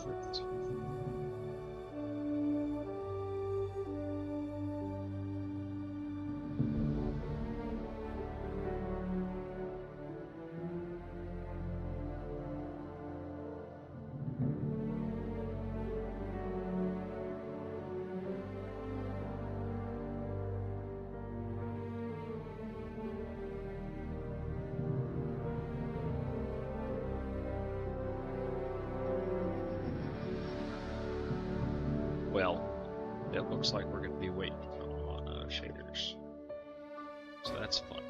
Perfect. Well, it looks like we're going to be waiting on shaders. So that's fun.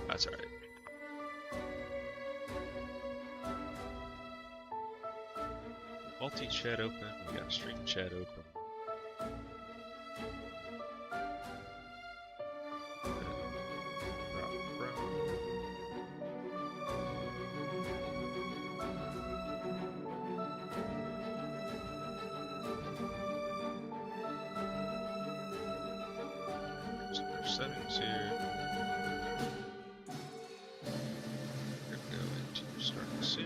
That's alright. Multi-chat open, we got stream chat open. So there's settings here. We're going to go into starting soon.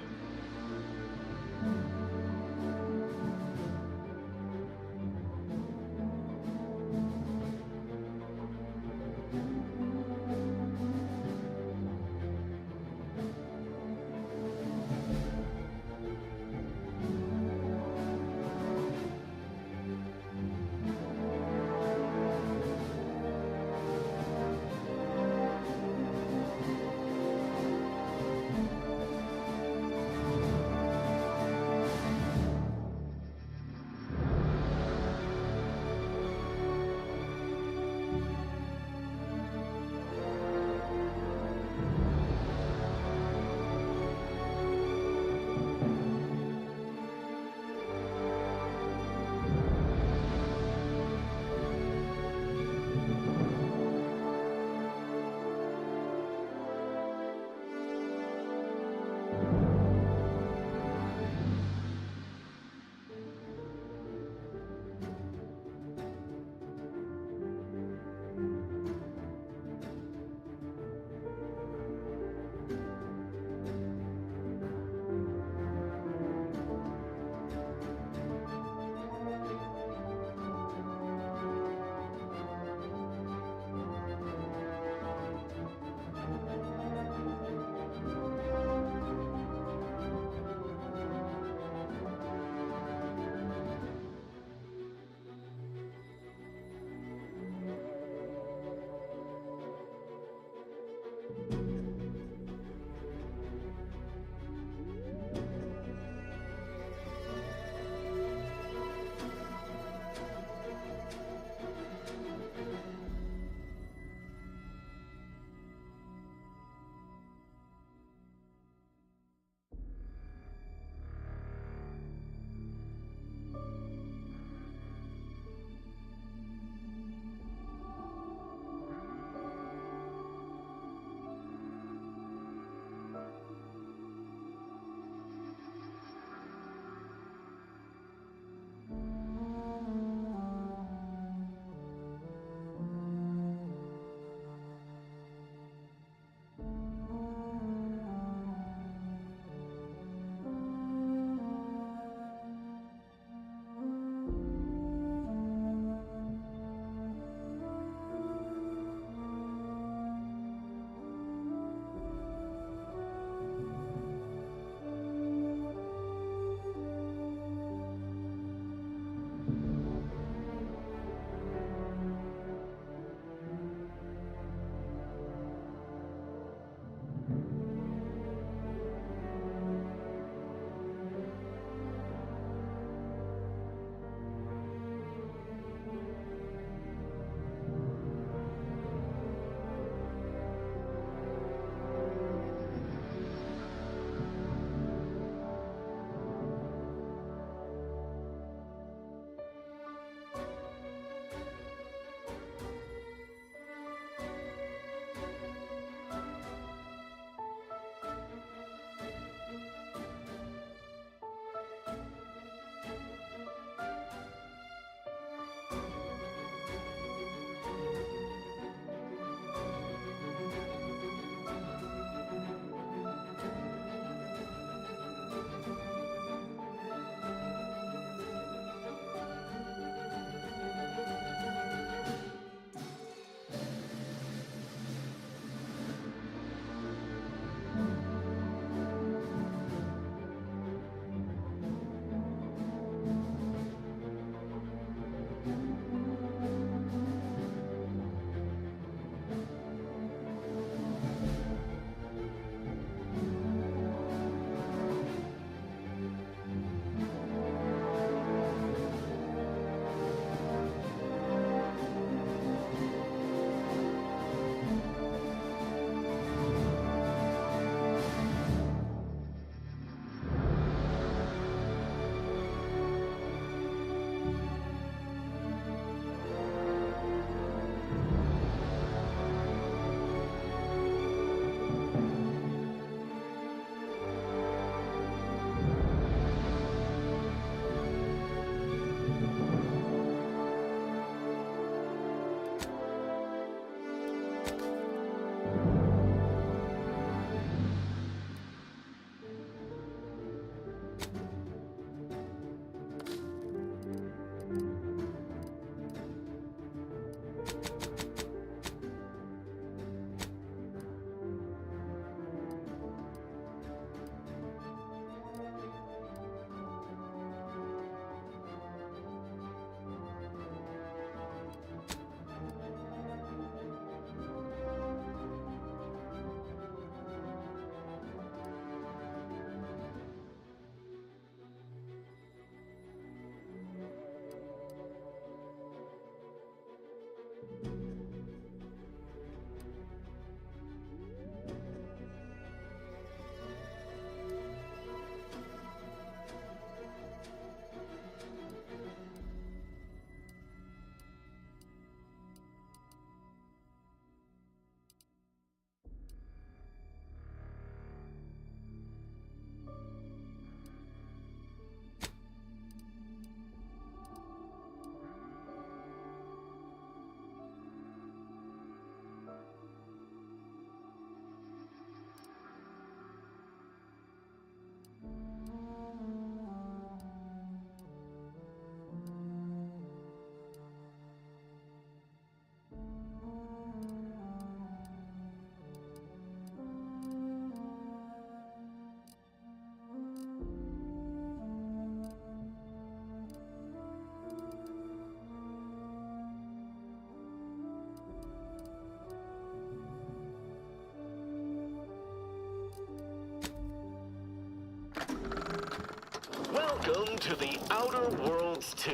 Welcome to the Outer Worlds 2.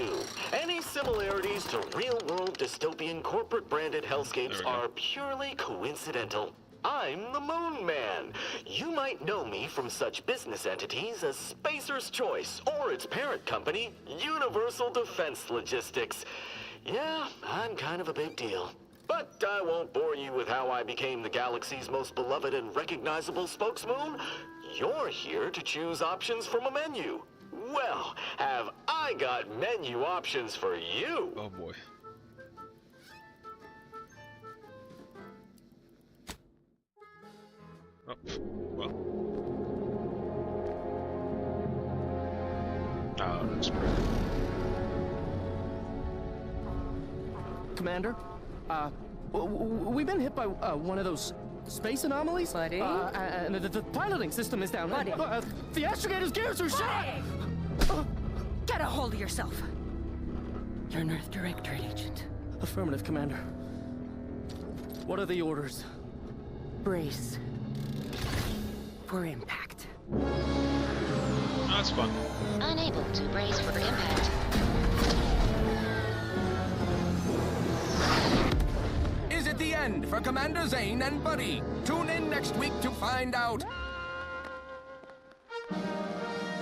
Any similarities to real-world dystopian corporate-branded hellscapes are purely coincidental. I'm the Moon Man. You might know me from such business entities as Spacer's Choice or its parent company, Universal Defense Logistics. Yeah, I'm kind of a big deal. But I won't bore you with how I became the galaxy's most beloved and recognizable spokesmoon. You're here to choose options from a menu. Well, have I got menu options for you? Oh boy. Oh, well. Oh, that's great. Commander, we've been hit by one of those space anomalies. Buddy? And the piloting system is down. Buddy? The astrogator's gears are shot! Get a hold of yourself. You're an Earth Directorate agent. Affirmative, Commander. What are the orders? Brace for impact. Oh, that's fun. Unable to brace for impact. Is it the end for Commander Zane and Buddy? Tune in next week to find out.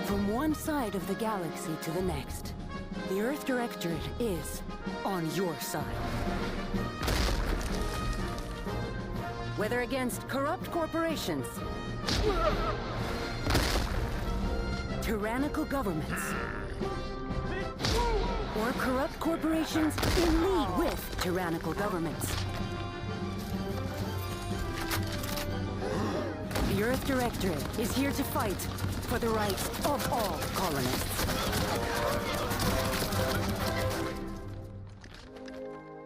From one side of the galaxy to the next, the Earth Directorate is on your side. Whether against corrupt corporations, tyrannical governments, or corrupt corporations in league with tyrannical governments, the Earth Directorate is here to fight for the rights of all colonists.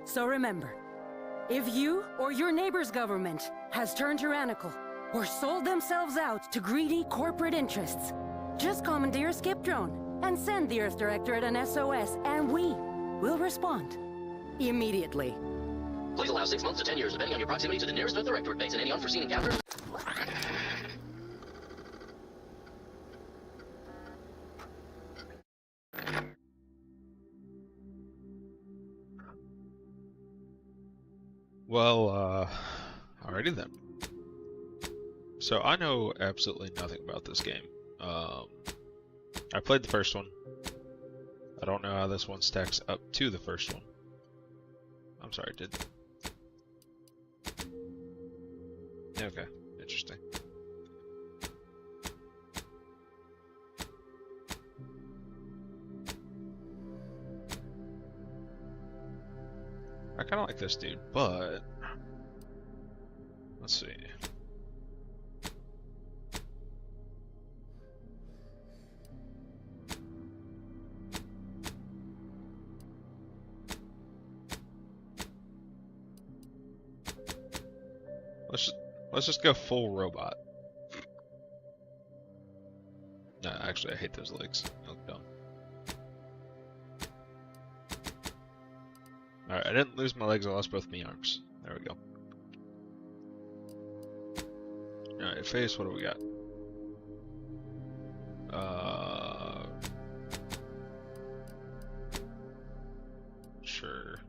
So remember, if you or your neighbor's government has turned tyrannical or sold themselves out to greedy corporate interests, just commandeer a skip drone and send the Earth Directorate an SOS, and we will respond immediately. Please allow 6 months to 10 years, depending on your proximity to the nearest Earth Directorate base and any unforeseen encounters. Well, alrighty then. So I know absolutely nothing about this game. I played the first one. I don't know how this one stacks up to the first one. I'm sorry, did. Okay, interesting. I kind of like this dude, but let's see. Let's just go full robot. No, actually, I hate those legs. They look dumb. Alright, I didn't lose my legs, I lost both my arms. There we go. Alright, face, what do we got? Sure.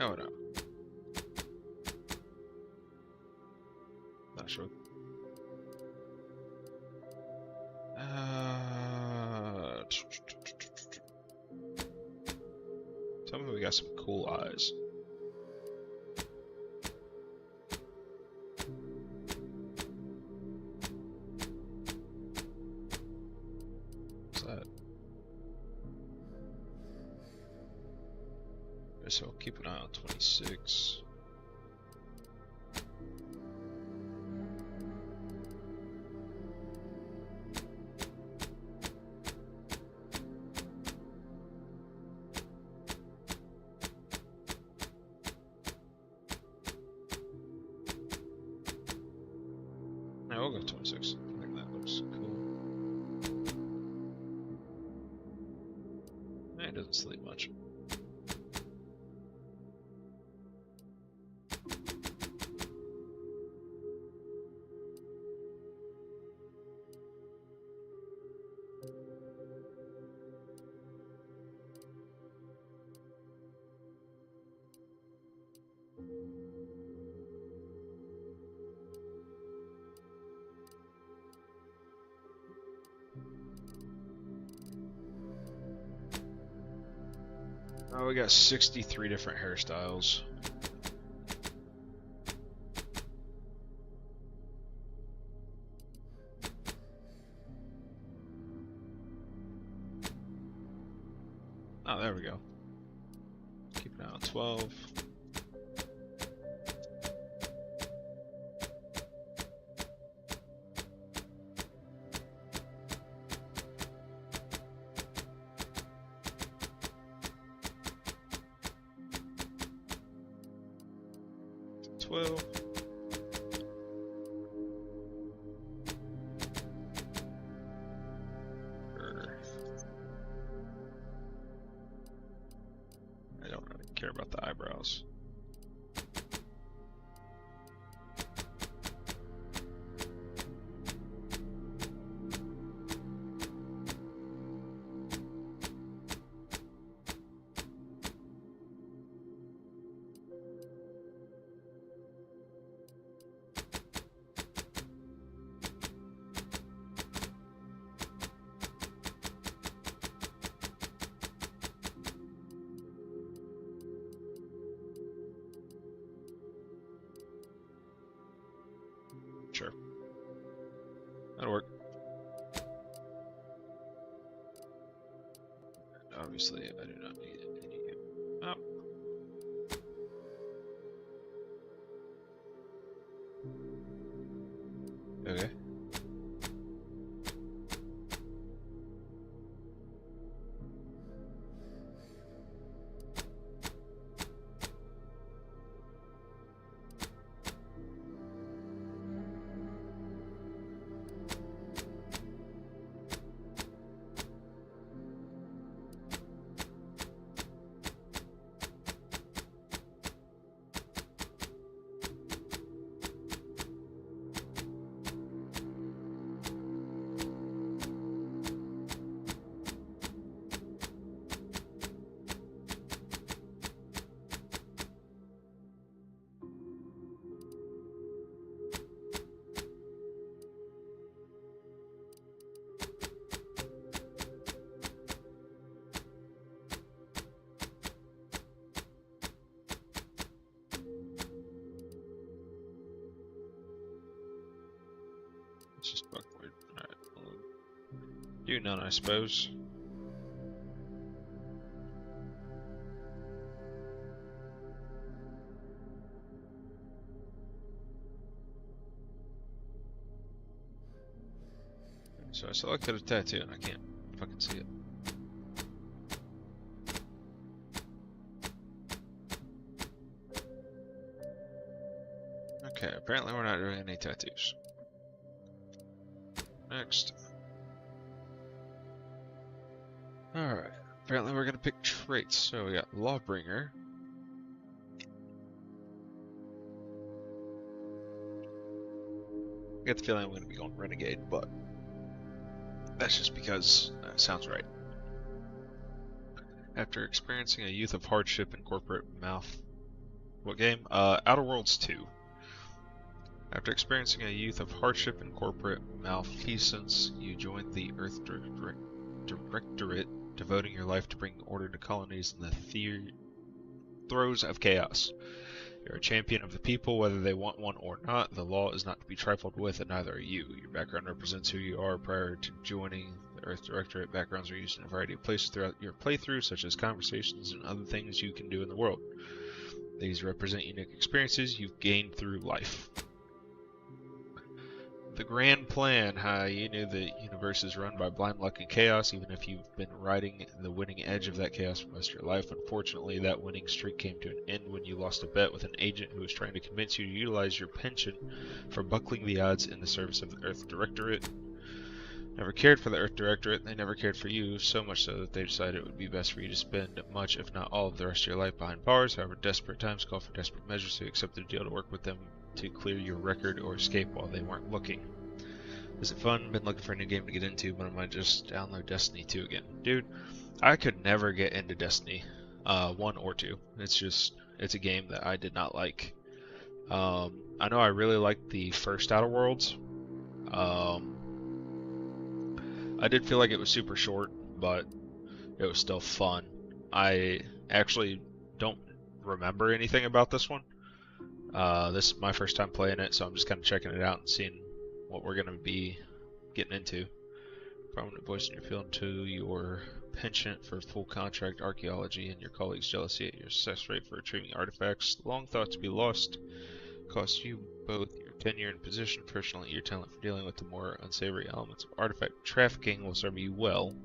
Oh no. Not sure. Tell me we got some cool eyes. What's that? So I'll keep an eye on 26. I'll go 26. I think that looks cool. It doesn't sleep much. Oh, we got 63 different hairstyles. Oh, there we go. Keep it on 12. I don't really care about the eyebrows. Sure. That'll work. Obviously, I do not need any. Oh. Okay. It's just buckwheat. Alright, we'll do none, I suppose. So I selected a tattoo and I can't fucking see it. Okay, apparently we're not doing any tattoos. Next. Alright, apparently we're gonna pick traits. So we got Lawbringer. I get the feeling I'm gonna be going Renegade, but that's just because it sounds right. After experiencing a youth of hardship in corporate What game? Outer Worlds 2. After experiencing a youth of hardship and corporate malfeasance, you joined the Earth Directorate, devoting your life to bringing order to colonies in the throes of chaos. You're a champion of the people, whether they want one or not. The law is not to be trifled with, and neither are you. Your background represents who you are prior to joining the Earth Directorate. Backgrounds are used in a variety of places throughout your playthrough, such as conversations and other things you can do in the world. These represent unique experiences you've gained through life. The grand plan. You knew the universe is run by blind luck and chaos, even if you've been riding the winning edge of that chaos for most of your life. Unfortunately, that winning streak came to an end when you lost a bet with an agent who was trying to convince you to utilize your pension for buckling the odds in the service of the Earth Directorate. Never cared for the Earth Directorate, they never cared for you, so much so that they decided it would be best for you to spend much, if not all, of the rest of your life behind bars. However, desperate times call for desperate measures, so you accepted a deal to work with them to clear your record or escape while they weren't looking. Is it fun? Been looking for a new game to get into, but I might just download Destiny 2 again. Dude, I could never get into Destiny 1 or 2. It's a game that I did not like. I know I really liked the first Outer Worlds. I did feel like it was super short, but it was still fun. I actually don't remember anything about this one. This is my first time playing it, so I'm just kind of checking it out and seeing what we're going to be getting into. Prominent voice in your field to your penchant for full contract archaeology and your colleagues' jealousy at your success rate for retrieving artifacts long thought to be lost costs you both your tenure and position. Personally, your talent for dealing with the more unsavory elements of artifact trafficking will serve you well.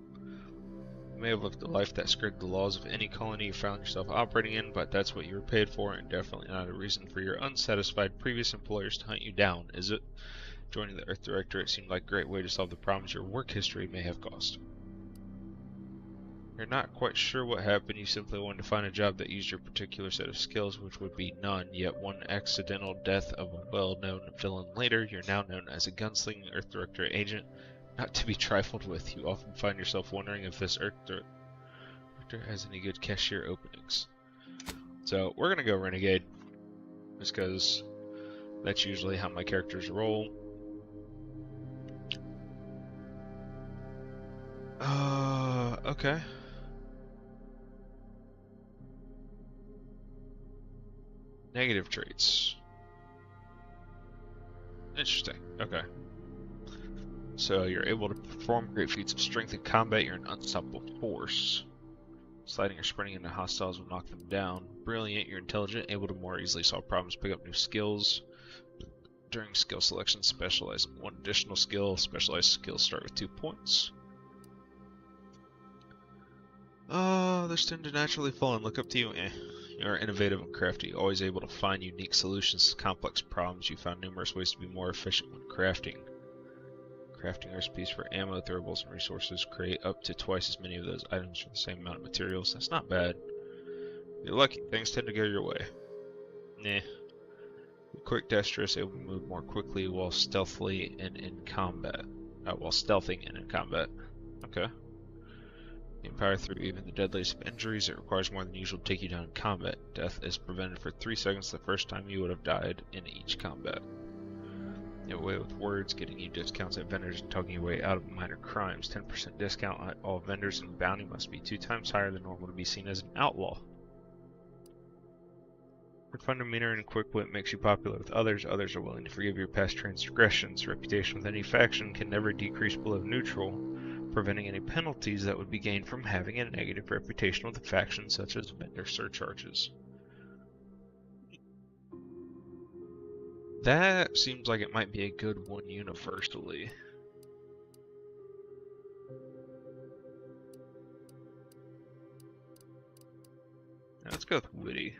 You may have lived a life that skirted the laws of any colony you found yourself operating in, but that's what you were paid for, and definitely not a reason for your unsatisfied previous employers to hunt you down, is it? Joining the Earth Directorate seemed like a great way to solve the problems your work history may have caused. You're not quite sure what happened, you simply wanted to find a job that used your particular set of skills, which would be none, yet one accidental death of a well-known villain later, you're now known as a gunslinging Earth Directorate agent, not to be trifled with. You often find yourself wondering if this Earth Director has any good cashier openings. So, we're gonna go Renegade, just because that's usually how my characters roll. Okay. Negative traits. Interesting. Okay. So you're able to perform great feats of strength in combat. You're an unstoppable force. Sliding or sprinting into hostiles will knock them down. Brilliant. You're intelligent, able to more easily solve problems, pick up new skills. During skill selection, specialize in one additional skill. Specialized skills start with 2 points. Others tend to naturally fall and look up to you. You are innovative and crafty, always able to find unique solutions to complex problems. You found numerous ways to be more efficient when crafting. Crafting recipes for ammo, throwables, and resources. Create up to twice as many of those items for the same amount of materials. That's not bad. You're lucky. Things tend to go your way. Nah. Quick, dexterous, able to move more quickly while stealthily and in combat. While stealthing and in combat. Okay. You can power through even the deadliest of injuries. It requires more than usual to take you down in combat. Death is prevented for 3 seconds the first time you would have died in each combat. You have a way with words, getting you discounts at vendors and talking your way out of minor crimes. 10% discount at all vendors, and the bounty must be 2 times higher than normal to be seen as an outlaw. Your fun demeanor and quick wit makes you popular with others. Others are willing to forgive your past transgressions. Reputation with any faction can never decrease below neutral, preventing any penalties that would be gained from having a negative reputation with a faction, such as vendor surcharges. That seems like it might be a good one universally. Now let's go with witty.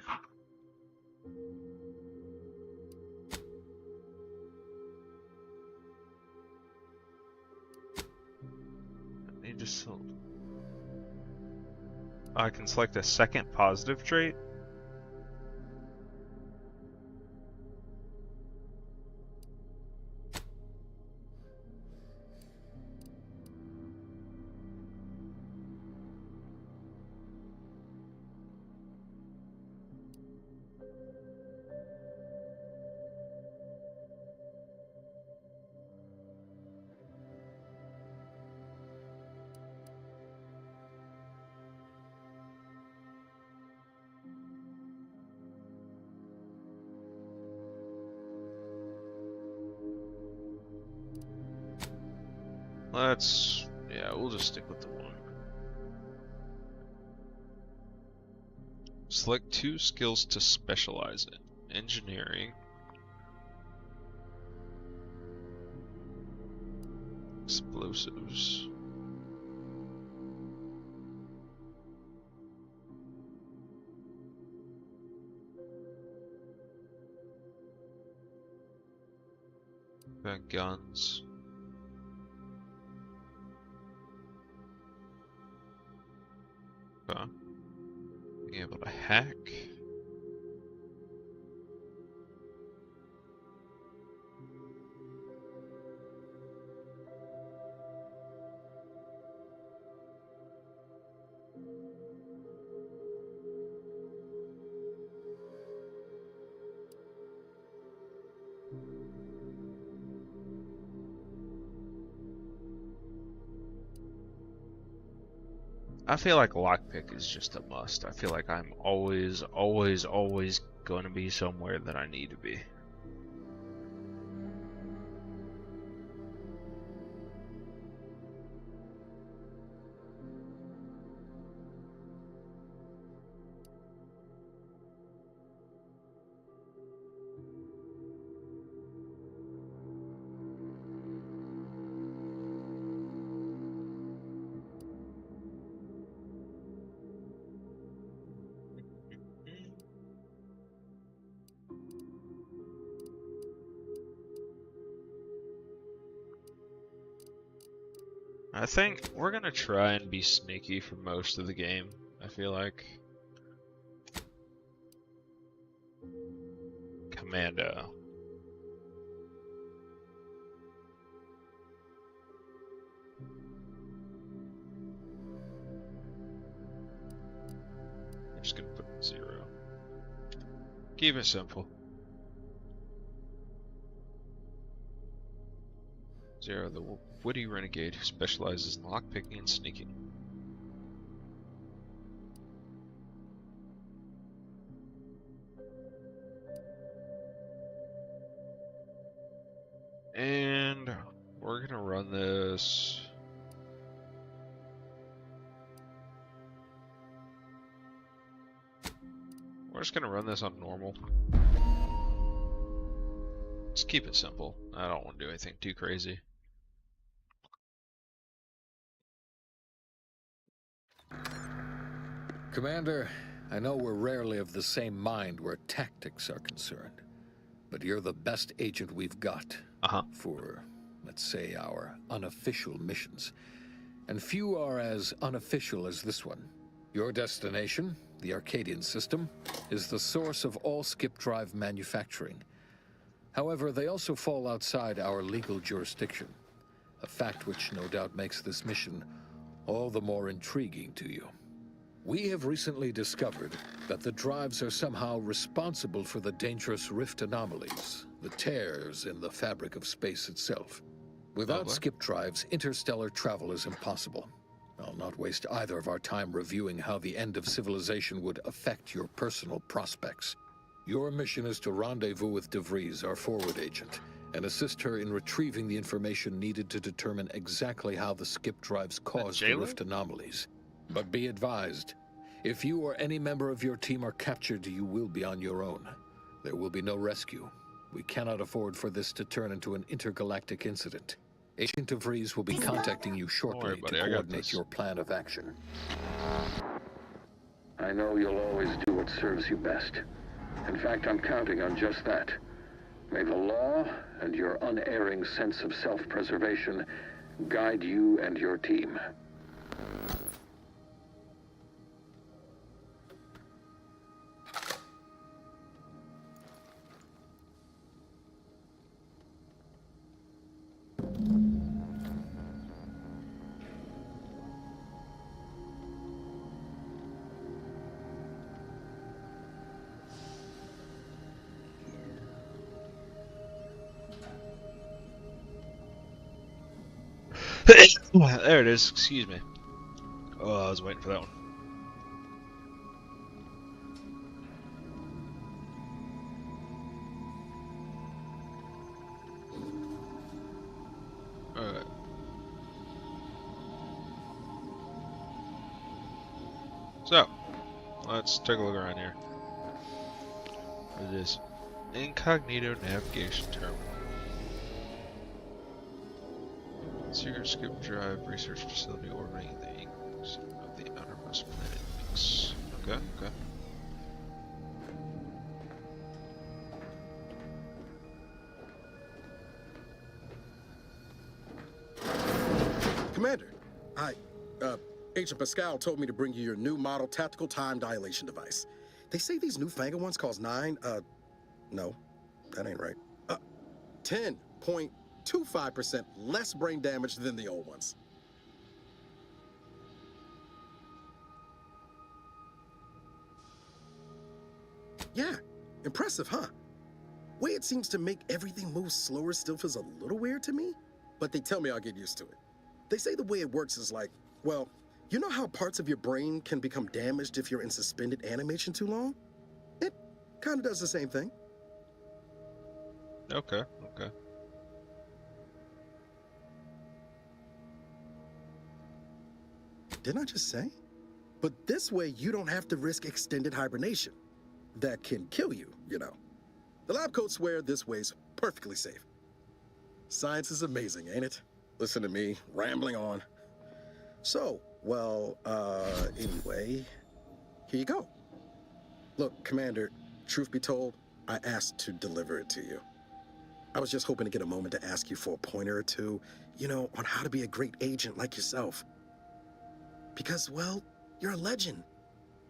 I can select a second positive trait. We'll just stick with the 1. Select 2 skills to specialize in. Engineering. Explosives. Got guns. Okay. Being able to hack. I feel like lockpick is just a must. I feel like I'm always going to be somewhere that I need to be. I think we're gonna try and be sneaky for most of the game, I feel like. Commando. I'm just gonna put 0. Keep it simple. 0, the witty renegade who specializes in lockpicking and sneaking. And we're gonna run this. We're just gonna run this on normal. Just keep it simple. I don't want to do anything too crazy. Commander, I know we're rarely of the same mind where tactics are concerned, but you're the best agent we've got for, let's say, our unofficial missions. And few are as unofficial as this one. Your destination, the Arcadian system, is the source of all skip drive manufacturing. However, they also fall outside our legal jurisdiction, a fact which no doubt makes this mission all the more intriguing to you. We have recently discovered that the drives are somehow responsible for the dangerous rift anomalies, the tears in the fabric of space itself. Without skip drives, interstellar travel is impossible. I'll not waste either of our time reviewing how the end of civilization would affect your personal prospects. Your mission is to rendezvous with DeVries, our forward agent, and assist her in retrieving the information needed to determine exactly how the skip drives cause the rift anomalies. But be advised, if you or any member of your team are captured, you will be on your own. There will be no rescue. We cannot afford for this to turn into an intergalactic incident. Agent DeVries will be contacting you shortly to coordinate your plan of action. I know you'll always do what serves you best. In fact, I'm counting on just that. May the law and your unerring sense of self-preservation guide you and your team. There it is, excuse me. Oh, I was waiting for that one. Alright. So, let's take a look around here. It is incognito navigation terminal. Secret skip drive research facility orbiting the inks of the outermost planet Inks. Okay, okay. Commander, Agent Pascal told me to bring you your new model tactical time dilation device. They say these newfangled ones cost no, that ain't right. 10.25% less brain damage than the old ones. Yeah, impressive, huh? Way it seems to make everything move slower still feels a little weird to me, but they tell me I'll get used to it. They say the way it works is like, well, you know how parts of your brain can become damaged if you're in suspended animation too long? It kind of does the same thing. Okay, okay. Didn't I just say? But this way you don't have to risk extended hibernation. That can kill you, you know. The lab coats swear this way's perfectly safe. Science is amazing, ain't it? Listen to me, rambling on. So, well, anyway, here you go. Look, Commander, truth be told, I asked to deliver it to you. I was just hoping to get a moment to ask you for a pointer or two, you know, on how to be a great agent like yourself. Because, well, you're a legend.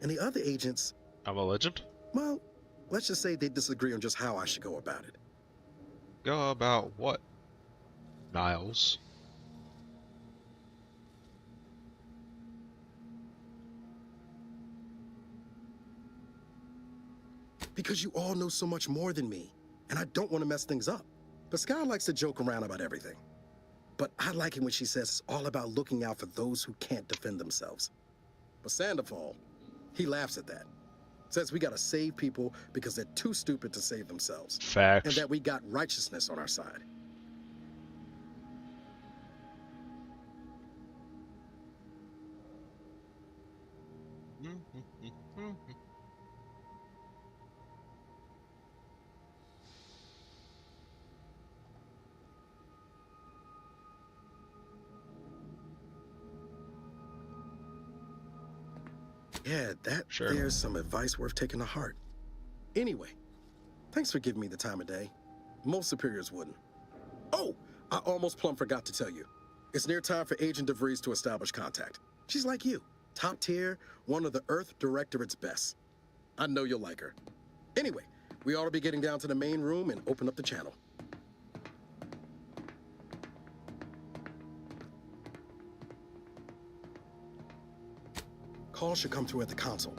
And the other agents... I'm a legend? Well, let's just say they disagree on just how I should go about it. Go about what, Niles? Because you all know so much more than me, and I don't want to mess things up. Pascal likes to joke around about everything. But I like it when she says it's all about looking out for those who can't defend themselves. But Sandoval, he laughs at that. Says we gotta save people because they're too stupid to save themselves. Facts. And that we got righteousness on our side. Yeah, there's some advice worth taking to heart. Anyway, thanks for giving me the time of day. Most superiors wouldn't. Oh, I almost plumb forgot to tell you. It's near time for Agent DeVries to establish contact. She's like you, top tier, one of the Earth Directorate's best. I know you'll like her. Anyway, we ought to be getting down to the main room and open up the channel. Call should come through at the console.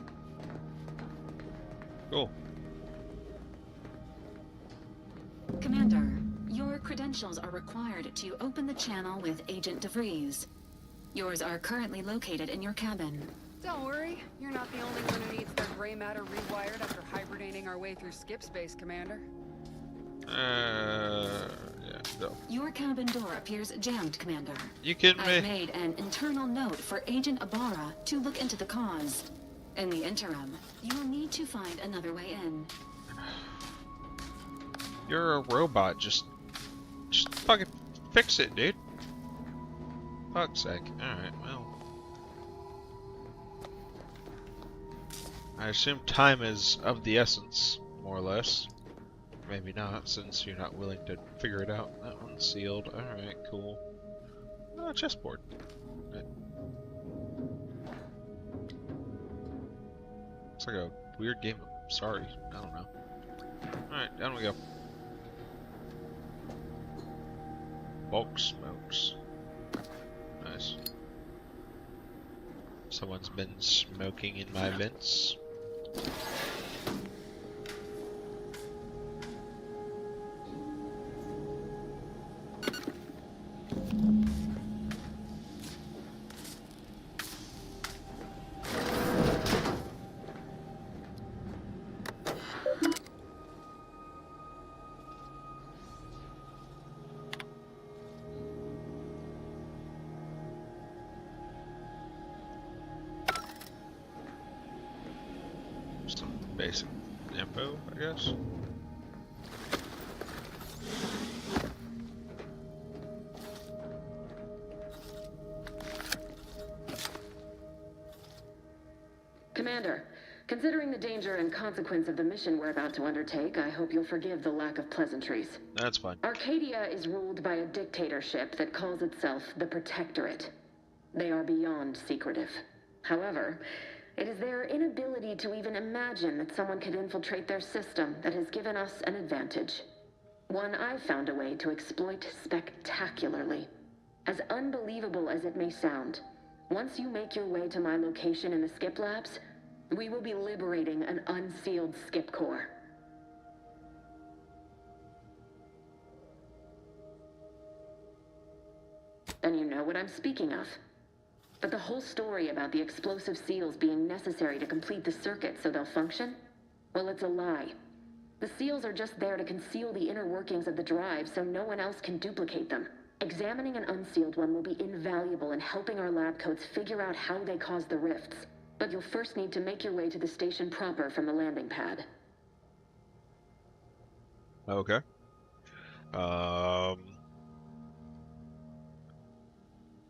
Cool. Commander, your credentials are required to open the channel with Agent DeVries. Yours are currently located in your cabin. Don't worry, you're not the only one who needs their gray matter rewired after hibernating our way through skip space, Commander. Yeah, no. Your cabin door appears jammed, Commander. You kidding me? I've made an internal note for Agent Ibarra to look into the cause. In the interim, you'll need to find another way in. You're a robot, just fucking fix it, dude. Fuck's sake. Alright, well. I assume time is of the essence, more or less. Maybe not, since you're not willing to figure it out. That one's sealed. Alright, cool. Oh, chessboard. Right. It's like a weird game of Sorry. I don't know. Alright, down we go. Bulk smokes. Nice. Someone's been smoking in my vents. Some basic info, I guess. Commander, considering the danger and consequence of the mission we're about to undertake, I hope you'll forgive the lack of pleasantries. That's fine. Arcadia is ruled by a dictatorship that calls itself the Protectorate. They are beyond secretive. However, it is their inability to even imagine that someone could infiltrate their system that has given us an advantage. One I've found a way to exploit spectacularly. As unbelievable as it may sound, once you make your way to my location in the Skip Labs, we will be liberating an unsealed Skip core. Then you know what I'm speaking of. But the whole story about the explosive seals being necessary to complete the circuit so they'll function? Well, it's a lie. The seals are just there to conceal the inner workings of the drive so no one else can duplicate them. Examining an unsealed one will be invaluable in helping our lab coats figure out how they cause the rifts. But you'll first need to make your way to the station proper from the landing pad. Okay.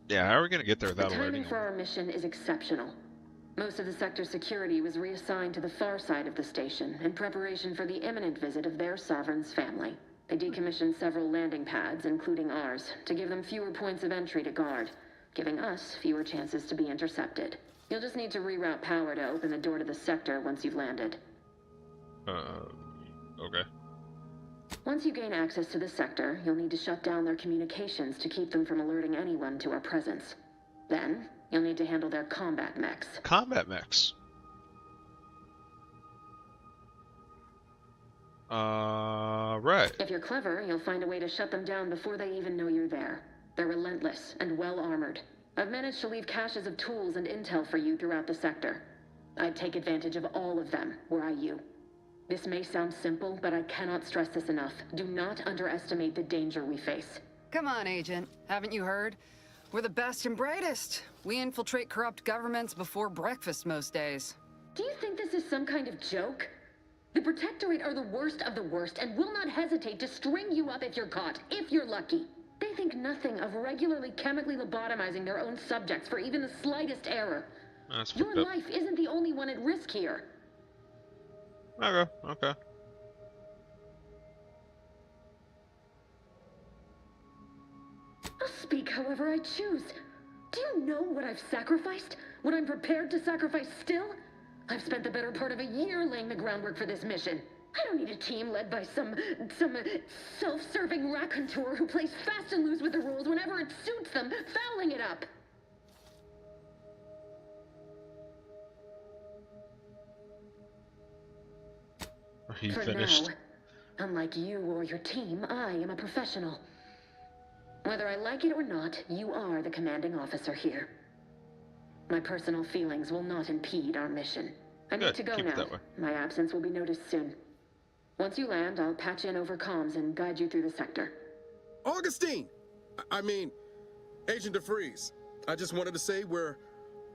Yeah, how are we gonna get there without The alerting timing for our mission is exceptional. Most of the sector's security was reassigned to the far side of the station in preparation for the imminent visit of their sovereign's family. They decommissioned several landing pads, including ours, to give them fewer points of entry to guard, giving us fewer chances to be intercepted. You'll just need to reroute power to open the door to the sector once you've landed. Okay. Once you gain access to the sector, you'll need to shut down their communications to keep them from alerting anyone to our presence. Then, you'll need to handle their combat mechs. Combat mechs? Right. If you're clever, you'll find a way to shut them down before they even know you're there. They're relentless and well-armored. I've managed to leave caches of tools and intel for you throughout the sector. I'd take advantage of all of them, were I you. This may sound simple, but I cannot stress this enough. Do not underestimate the danger we face. Come on, Agent. Haven't you heard? We're the best and brightest. We infiltrate corrupt governments before breakfast most days. Do you think this is some kind of joke? The Protectorate are the worst of the worst and will not hesitate to string you up if you're caught, if you're lucky. They think nothing of regularly chemically lobotomizing their own subjects for even the slightest error. Your life isn't the only one at risk here. Okay. I'll speak however I choose. Do you know what I've sacrificed? What I'm prepared to sacrifice still? I've spent the better part of a year laying the groundwork for this mission. I don't need a team led by some self-serving raconteur who plays fast and loose with the rules whenever it suits them, fouling it up. Are you For finished? now, unlike you or your team, I am a professional. Whether I like it or not, you are the commanding officer here. My personal feelings will not impede our mission. I need to go now. My absence will be noticed soon. Once you land, I'll patch in over comms and guide you through the sector. Augustine! I mean, Agent DeVries. I just wanted to say we're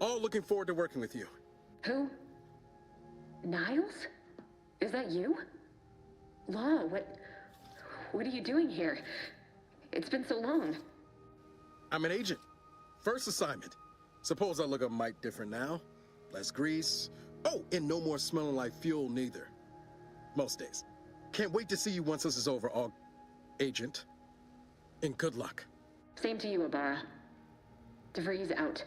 all looking forward to working with you. Who? Niles? Is that you? Law, what are you doing here? It's been so long. I'm an agent. First assignment. Suppose I look a mite different now. Less grease. Oh, and no more smelling like fuel neither. Most days. Can't wait to see you once this is over, Agent. And good luck. Same to you, Ibarra. DeVries out.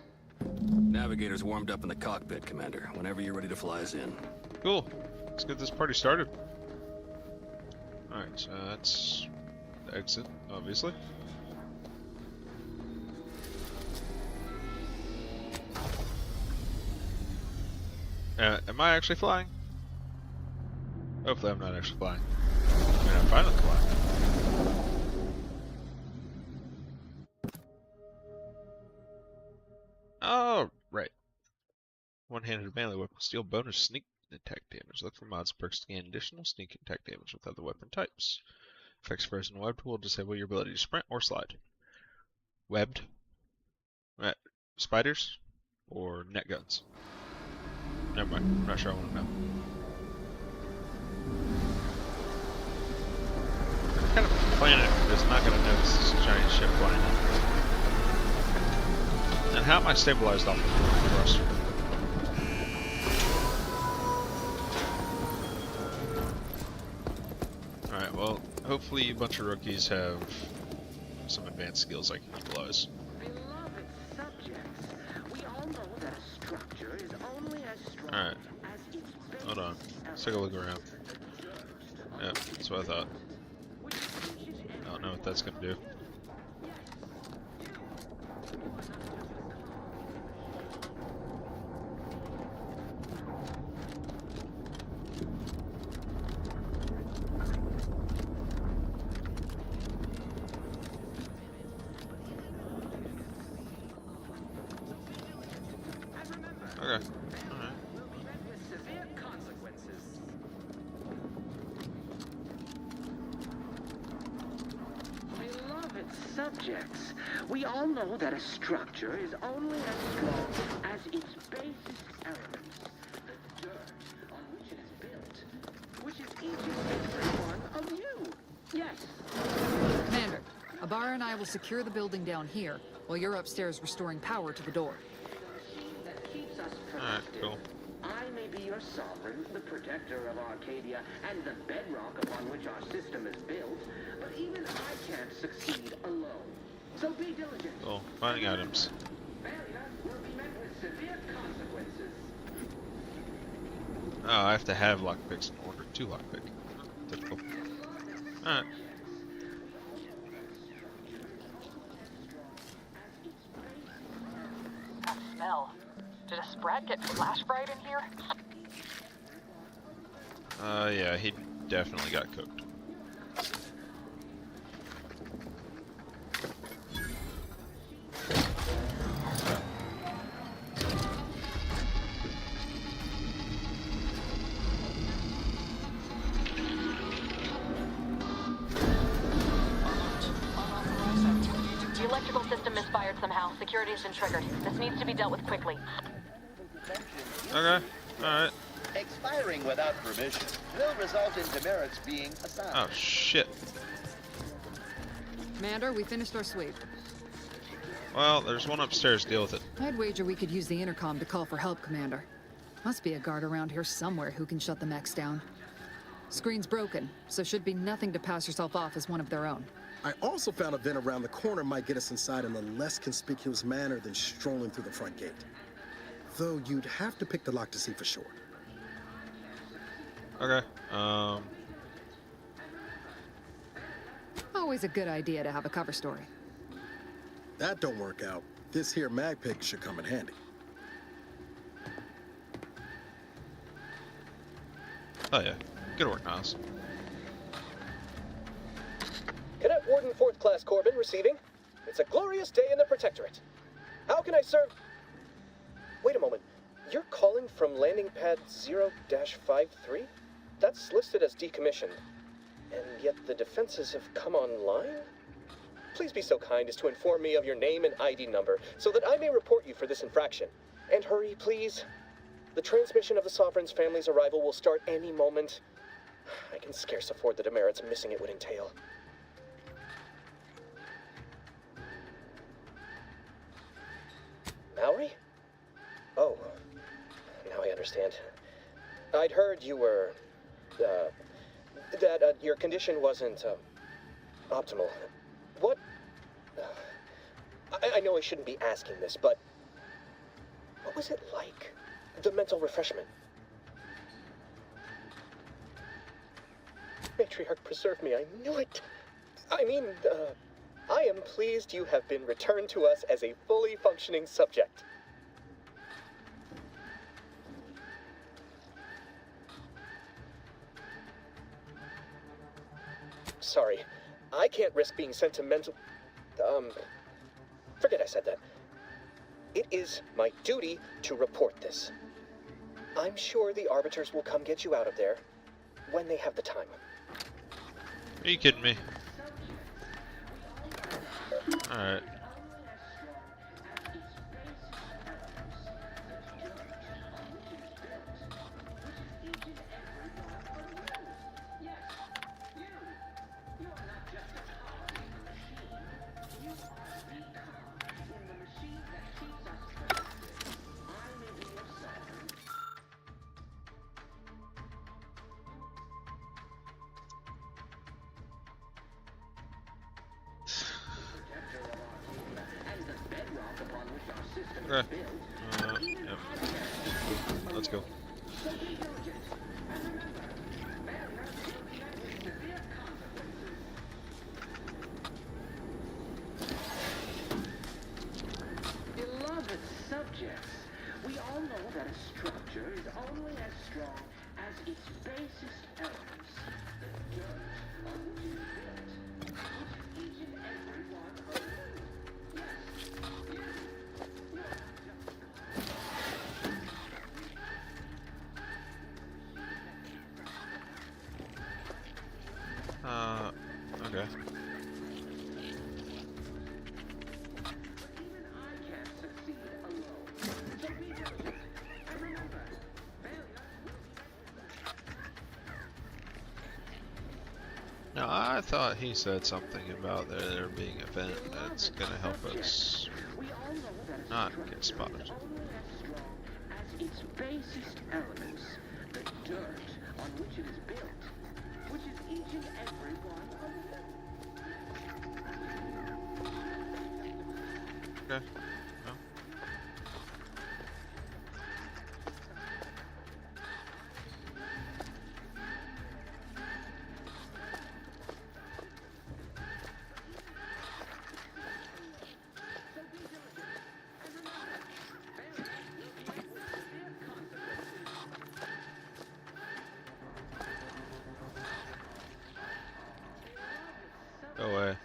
Navigator's warmed up in the cockpit, Commander. Whenever you're ready to fly us in. Cool. Let's get this party started. Alright, so that's the exit, obviously. Am I actually flying? Hopefully I'm not actually flying. I mean, I'm finally flying. Oh, right. One-handed melee weapon steal bonus sneak attack damage. Look for mods perks to gain additional sneak attack damage with other weapon types. Effects frozen webbed will disable your ability to sprint or slide. Webbed? Spiders? Or net guns? Never mind. I'm not sure I want to know. What kind of planet is not going to notice this giant ship flying in? And how am I stabilized off the thruster? well, hopefully a bunch of rookies have some advanced skills I can utilize. Beloved subjects, we all know that a structure is only as strong Alright. as its base. Hold on. Let's take a look around. Yep, that's what I thought. I don't know what that's gonna do. Okay. Alright. Severe consequences. Beloved subjects, we all know that a structure is only as strong as its basis elements, the dirt on which it is built, which is each and every one of you. Yes. Commander, Abara and I will secure the building down here, while you're upstairs restoring power to the door. Alright, cool. I may be your sovereign, the protector of Arcadia, and the bedrock upon which our system is built, but even I can't succeed alone. So be diligent. Cool. Finding items. Failure will be met with severe consequences. Oh, I have to have lockpicks in order to lockpick. Typical. Alright. That smell. Did a Sprat get flash fried in here? Yeah, he definitely got cooked. The electrical system misfired somehow. Security's been triggered. This needs to be dealt with quickly. Okay, alright. Expiring without permission will result in demerits being assigned. Oh, shit. Commander, we finished our sweep. Well, there's one upstairs. Deal with it. I'd wager we could use the intercom to call for help, Commander. Must be a guard around here somewhere who can shut the mechs down. Screen's broken, so should be nothing to pass yourself off as one of their own. I also found a vent around the corner might get us inside in a less conspicuous manner than strolling through the front gate. Though you'd have to pick the lock to see for sure. Okay, Always a good idea to have a cover story. That don't work out. This here mag pick should come in handy. Oh yeah. Good work, Niles. Cadet Warden 4th Class Corbin receiving. It's a glorious day in the Protectorate. How can I serve? Wait a moment. You're calling from landing pad 0-53? That's listed as decommissioned. And yet the defenses have come online? Please be so kind as to inform me of your name and ID number so that I may report you for this infraction. And hurry, please. The transmission of the Sovereign's family's arrival will start any moment. I can scarce afford the demerits missing it would entail. Mallory? Oh, now I understand. I'd heard you were, that your condition wasn't, optimal. What? I know I shouldn't be asking this, but what was it like? The mental refreshment? Matriarch preserve me, I knew it. I mean, I am pleased you have been returned to us as a fully functioning subject. Sorry, I can't risk being sentimental. Forget I said that. It is my duty to report this. I'm sure the Arbiters will come get you out of there when they have the time. Are you kidding me? Alright. Okay. Yep. Let's go. Beloved subjects, we all know that a structure is only as strong as its basest elements. The dirt on which it is built, which each and every one of them. Okay. Now, I thought he said something about there being a vent that's gonna help us not get spotted. As its basest elements, the dirt on which it is built, which is each and every one of them. Okay. No. Go away.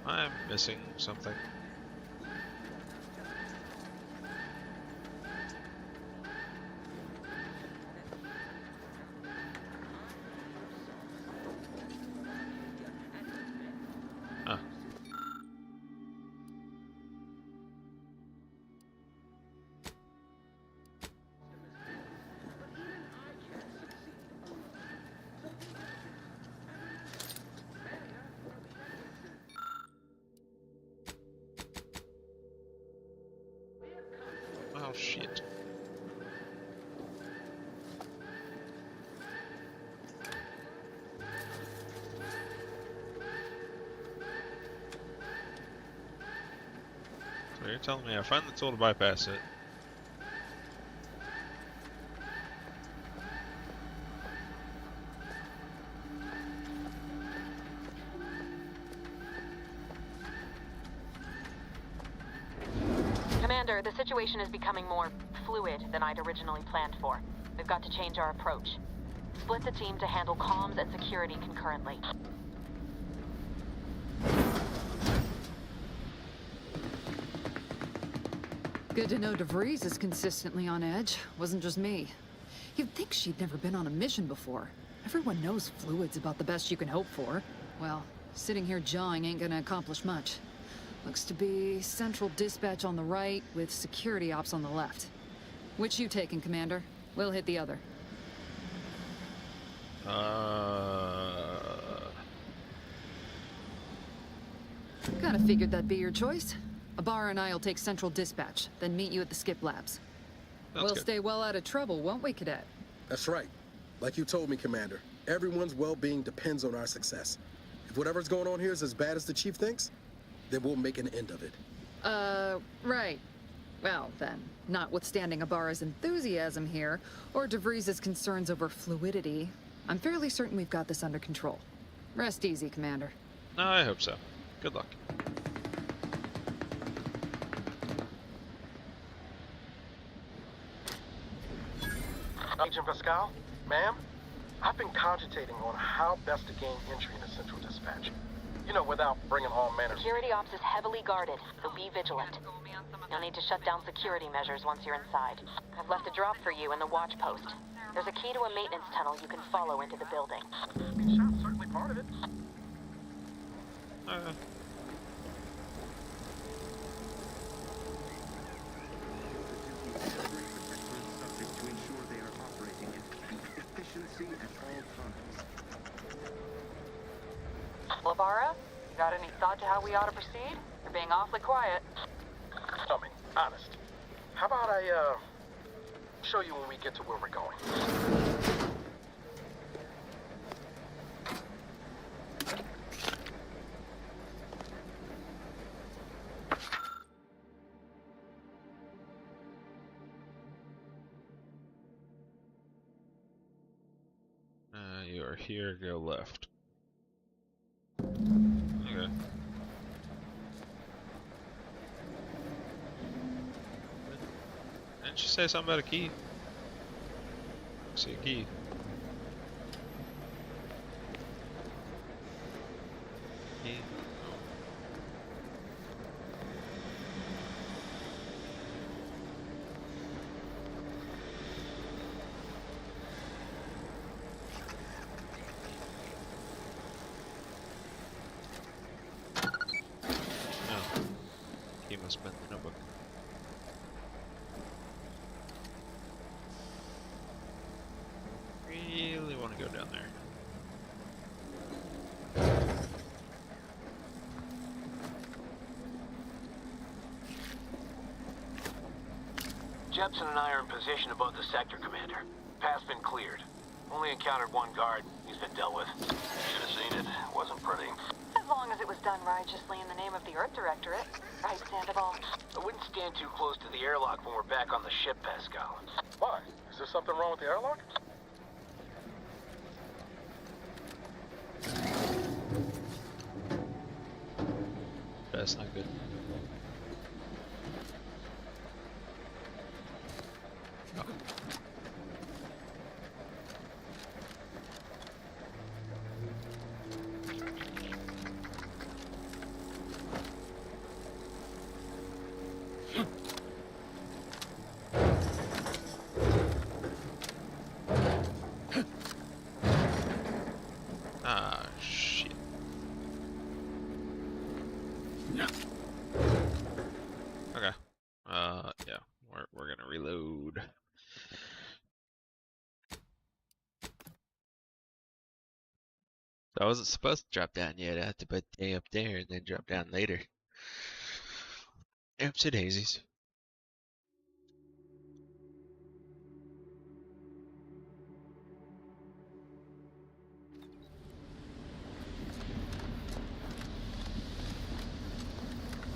I'm missing something. Huh. Oh shit. So you're telling me I find the tool to bypass it. Commander, the situation is becoming more fluid than I'd originally planned for. We've got to change our approach. Split the team to handle comms and security concurrently. Good to know DeVries is consistently on edge. Wasn't just me. You'd think she'd never been on a mission before. Everyone knows fluid's about the best you can hope for. Well, sitting here jawing ain't gonna accomplish much. Looks to be central dispatch on the right with security ops on the left. Which you taking, Commander? We'll hit the other. Kinda figured that'd be your choice. Ibarra and I'll take central dispatch, then meet you at the skip labs. We'll stay well out of trouble, won't we, Cadet? That's right. Like you told me, Commander, everyone's well-being depends on our success. If whatever's going on here is as bad as the Chief thinks, then we'll make an end of it. Right. Well, then, notwithstanding Ibarra's enthusiasm here, or DeVries' concerns over fluidity, I'm fairly certain we've got this under control. Rest easy, Commander. I hope so. Good luck. Agent Pascal? Ma'am? I've been cogitating on how best to gain entry into Central Dispatch. You know, without bringing all manners. Security ops is heavily guarded, so be vigilant. You'll need to shut down security measures once you're inside. I've left a drop for you in the watch post. There's a key to a maintenance tunnel you can follow into the building. Being shot's certainly part of it. Lavara, you got any thought to how we ought to proceed? You're being awfully quiet. Tell me, honest. How about I, show you when we get to where we're going? You are here, go left. Okay. Didn't you say something about a key? I see a key. Key? He must have been the notebook. Really want to go down there. Jepson and I are in position above the sector, Commander. Path's been cleared. Only encountered one guard. He's been dealt with. You should have seen it. Wasn't pretty. As long as it was done righteously in the name of the Earth Directorate. Right, Sandoval? I wouldn't stand too close to the airlock when we're back on the ship, Pascal. Why? Is there something wrong with the airlock? That's not good. Oh. Ah, shit. Okay. Yeah, we're gonna reload. I wasn't supposed to drop down yet. I had to put A up there and then drop down later. Oops, daisies.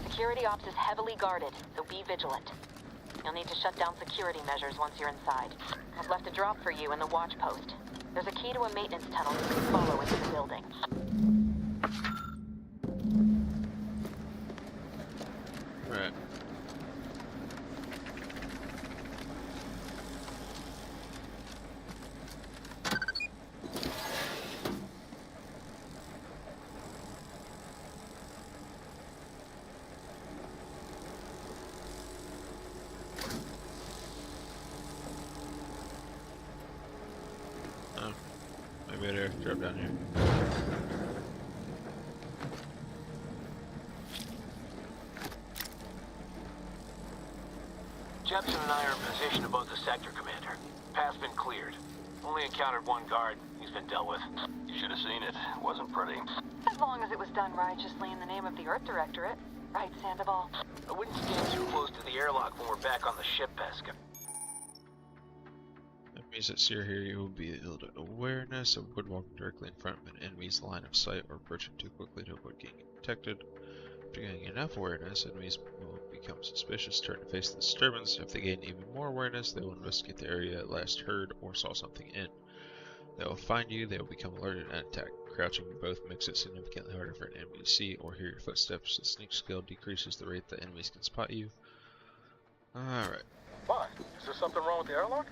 Security ops is heavily guarded, so be vigilant. You'll need to shut down security measures once you're inside. I've left a drop for you in the watch post. There's a key to a maintenance tunnel you can follow into the building. Right. Maybe I'd have to drop down here. Jepson and I are in position above the sector, Commander. Path's been cleared. Only encountered one guard. He's been dealt with. You should have seen it. Wasn't pretty. As long as it was done righteously in the name of the Earth Directorate. Right, Sandoval? I wouldn't stand too close to the airlock when we're back on the ship, Pascal. Enemies that steer here, you will be able to awareness of wood walking directly in front of an enemy's line of sight or approaching too quickly to avoid getting detected. After gaining enough awareness, enemies will become suspicious, turn to face the disturbance. If they gain even more awareness, they will investigate the area at last heard or saw something in. They will find you, they will become alerted and attack. Crouching both makes it significantly harder for an enemy to see or hear your footsteps. The sneak skill decreases the rate that enemies can spot you. Alright. Why? Is there something wrong with the airlock?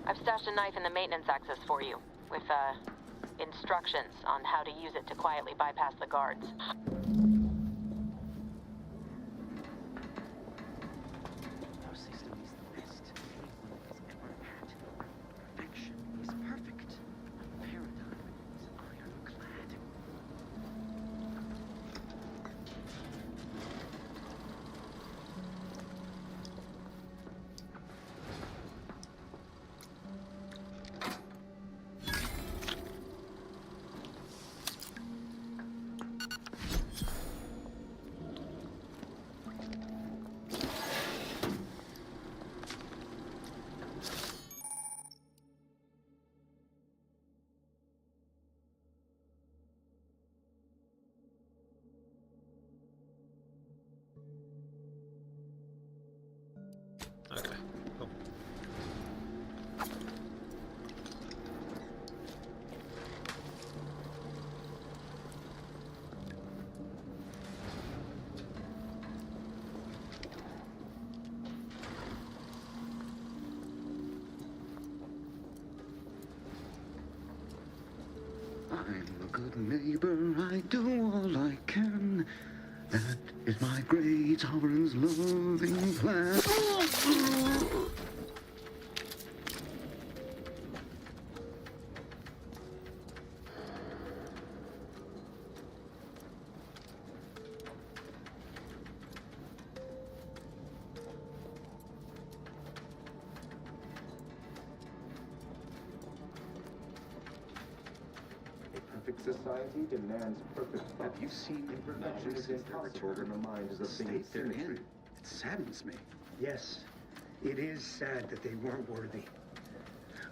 I've stashed a knife in the maintenance access for you, with, instructions on how to use it to quietly bypass the guards. Okay, cool. I'm a good neighbor, I do all I can. That is my great sovereign's loving plan. Perfect society demands perfect. Have you seen imperfection is impossible when the mind is a thing of symmetry? It saddens me. Yes, it is sad that they weren't worthy.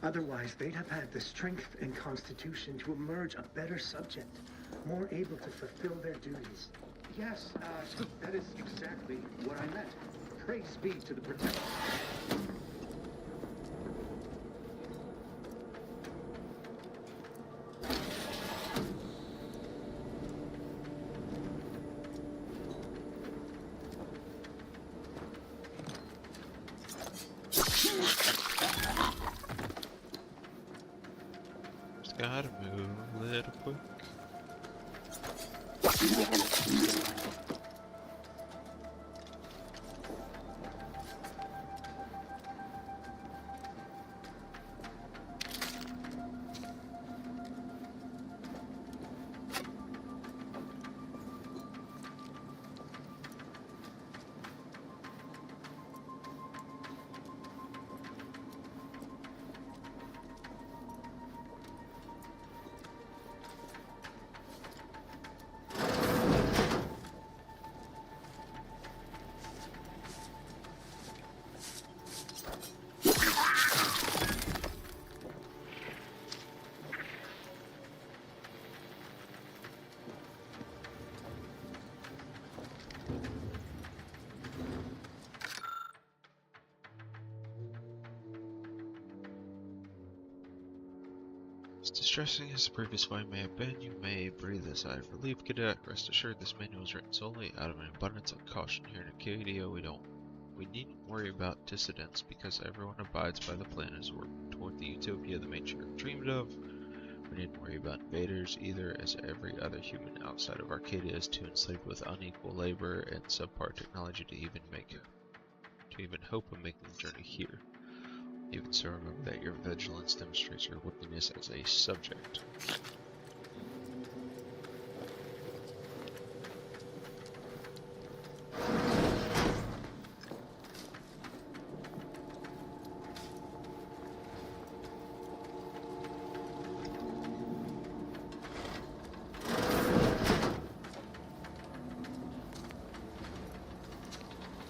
Otherwise, they'd have had the strength and constitution to emerge a better subject, more able to fulfill their duties. Yes, that is exactly what I meant. Praise be to the Protector. Just gotta move a little quick. As distressing as the previous fight may have been, you may breathe a sigh of relief, Cadet. Rest assured, this manual is written solely out of an abundance of caution. Here in Acadia, we needn't worry about dissidents because everyone abides by the plan as we work toward the utopia the matriarch dreamed of. We needn't worry about invaders either, as every other human outside of Arcadia is too enslaved with unequal labor and subpar technology to even hope of making the journey here. Even so, remember that your vigilance demonstrates your willingness as a subject.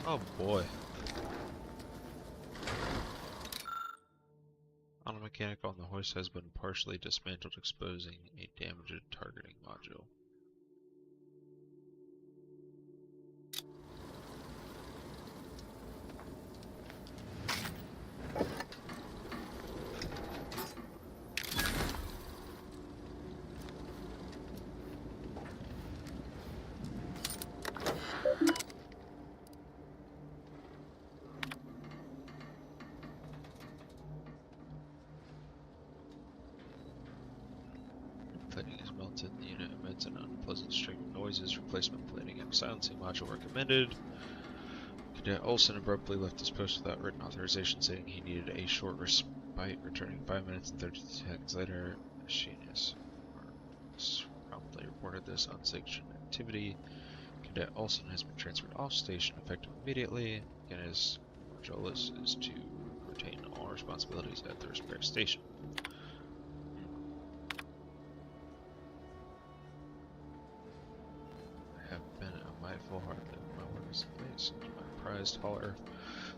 Oh boy. Mechanic on the hoist has been partially dismantled, exposing a damaged targeting module. until the unit emits an unpleasant string of noises. Replacement plating and silencing module recommended. Cadet Olson abruptly left his post without written authorization, saying he needed a short respite, returning 5 minutes and 30 seconds later. Machinist promptly reported this unsanctioned activity. Cadet Olson has been transferred off station effective immediately. Again, his role is to retain all responsibilities at the respective station. I have been a mindful heart that my work is in place. My prized hauler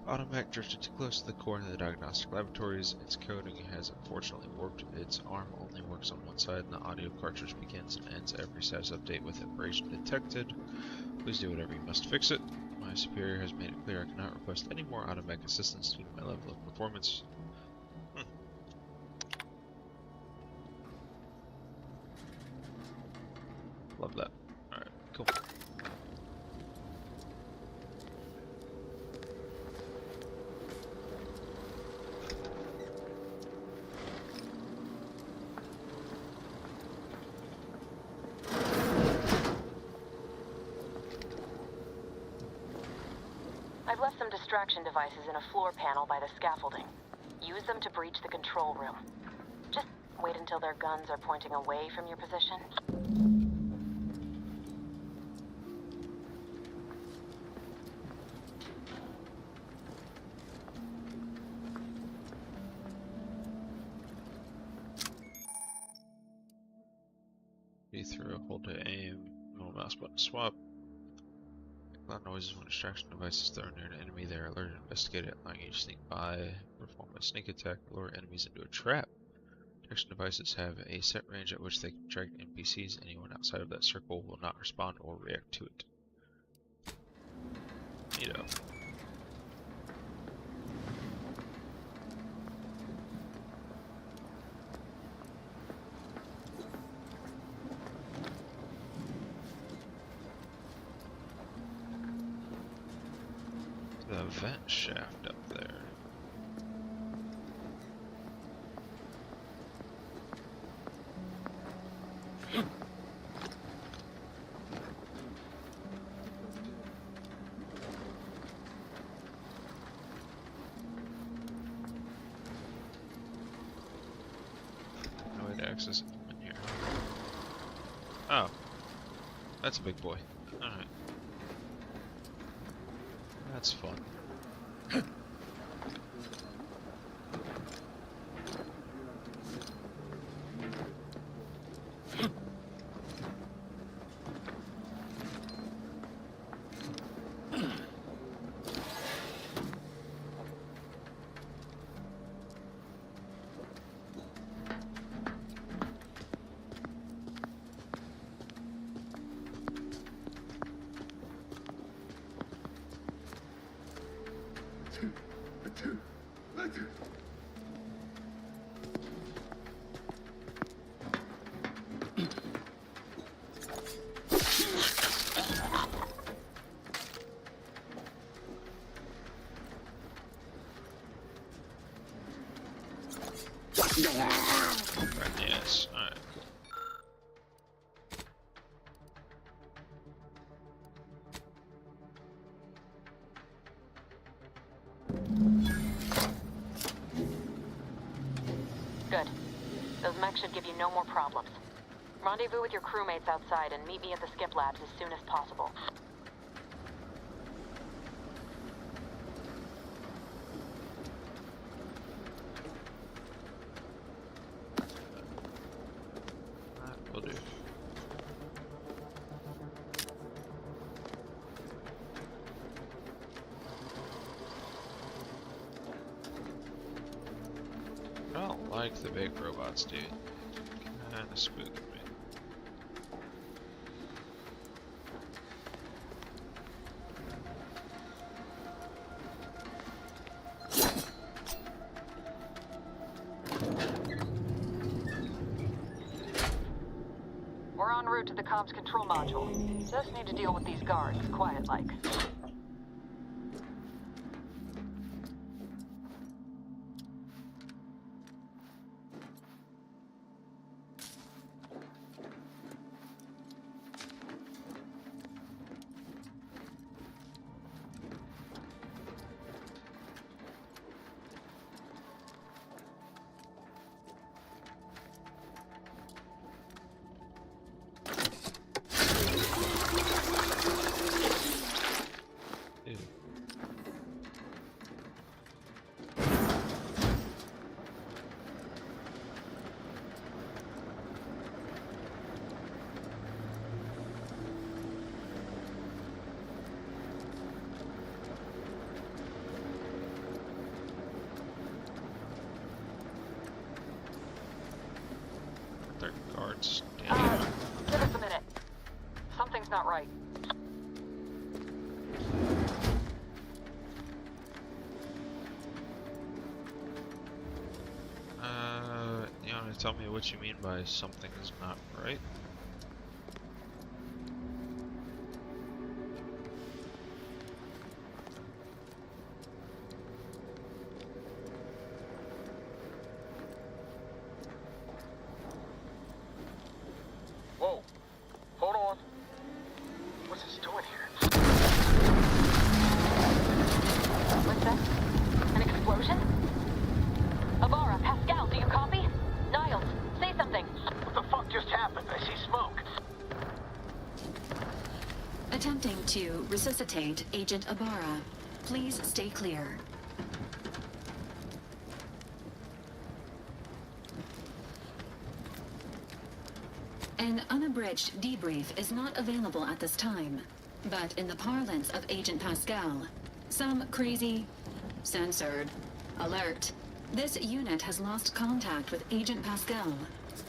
Automech drifted too close to the core of the diagnostic laboratories. Its coding has unfortunately warped. Its arm only works on one side, and the audio cartridge begins and ends every status update with abrasion detected. Please do whatever you must to fix it. My superior has made it clear I cannot request any more Automech assistance due to my level of performance. Love that. Alright, cool. I've left some distraction devices in a floor panel by the scaffolding. Use them to breach the control room. Just wait until their guns are pointing away from your position. Through, hold to aim, no mouse button swap. Loud noises when distraction device is thrown near an enemy. They are alerted and investigated, allowing you to sneak by, perform a sneak attack, lure enemies into a trap. Detection devices have a set range at which they can track NPCs. Anyone outside of that circle will not respond or react to it. Neato. The vent shaft up there. No way to access it from in here. Oh. That's a big boy. Alright. That's fun. Yes, alright, cool. Good. Those mechs should give you no more problems. Rendezvous with your crewmates outside and meet me at the skip labs as soon as possible. Will do. I don't like the big robots, dude. Kinda spooky me. We're en route to the comms control module. Just need to deal with these guards, quiet-like. right. You want to tell me what you mean by something is not right? Whoa. Hold on. What's this doing here? What's that? An explosion? Abara, Pascal, do you copy? Niles, say something. What the fuck just happened? I see smoke. Attempting to resuscitate Agent Abara. Please stay clear. An unabridged debrief is not available at this time, but in the parlance of Agent Pascal, some crazy, censored, alert. This unit has lost contact with Agent Pascal.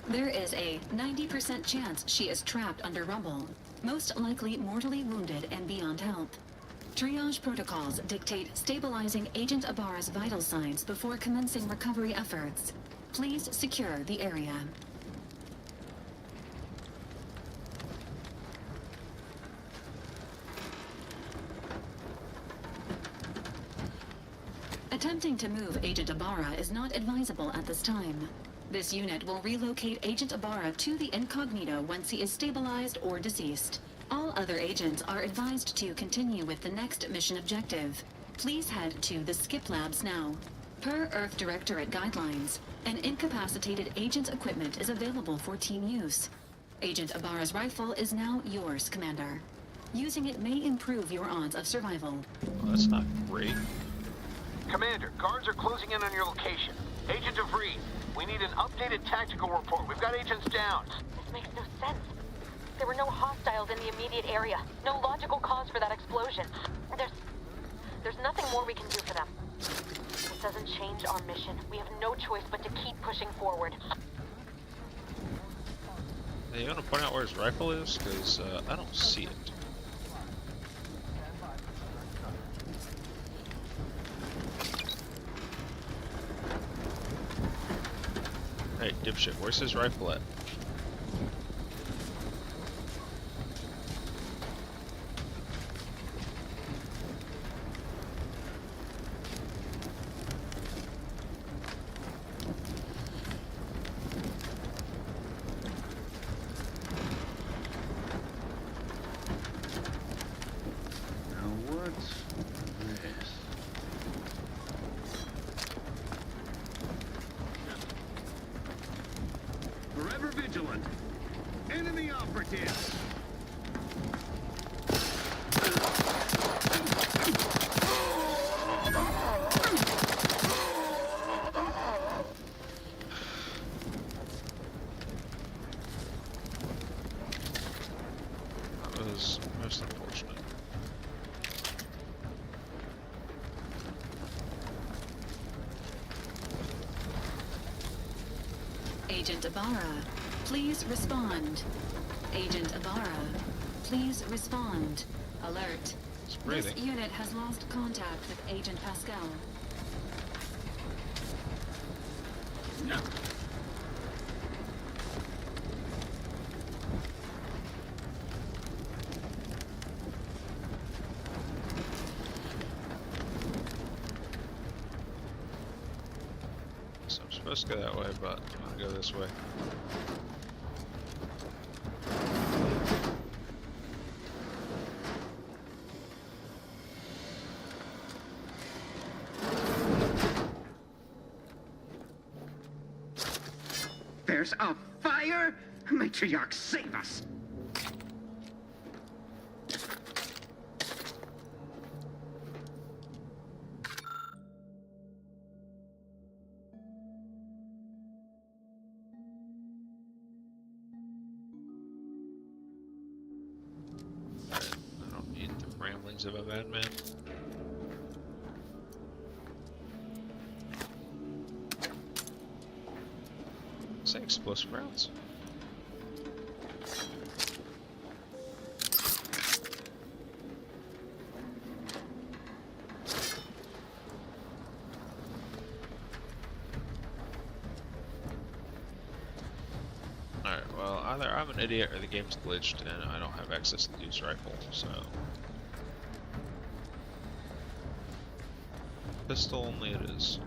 There is a 90% chance she is trapped under rubble, most likely mortally wounded and beyond help. Triage protocols dictate stabilizing Agent Abara's vital signs before commencing recovery efforts. Please secure the area. Attempting to move Agent Abara is not advisable at this time. This unit will relocate Agent Abara to the incognito once he is stabilized or deceased. All other agents are advised to continue with the next mission objective. Please head to the Skip Labs now. Per Earth Directorate guidelines, an incapacitated agent's equipment is available for team use. Agent Abara's rifle is now yours, Commander. Using it may improve your odds of survival. Well, that's not great. Commander, guards are closing in on your location. Agent DeVries, we need an updated tactical report. We've got agents down. This makes no sense. There were no hostiles in the immediate area. No logical cause for that explosion. There's nothing more we can do for them. This doesn't change our mission. We have no choice but to keep pushing forward. Hey, you want to point out where his rifle is? Because I don't see it. Hey, dipshit, where's his rifle at? Forever vigilant. Enemy operative. That was most unfortunate. Agent Abara, please respond. Agent Abara, please respond. Alert. This unit has lost contact with Agent Pascal. No. So I'm supposed to go that way, but I'm gonna go this way. There's a fire? Matriarch, save us! I don't need the ramblings of a madman. Say explosive rounds. I'm an idiot or the game's glitched and I don't have access to the use rifle, so... Pistol only it is.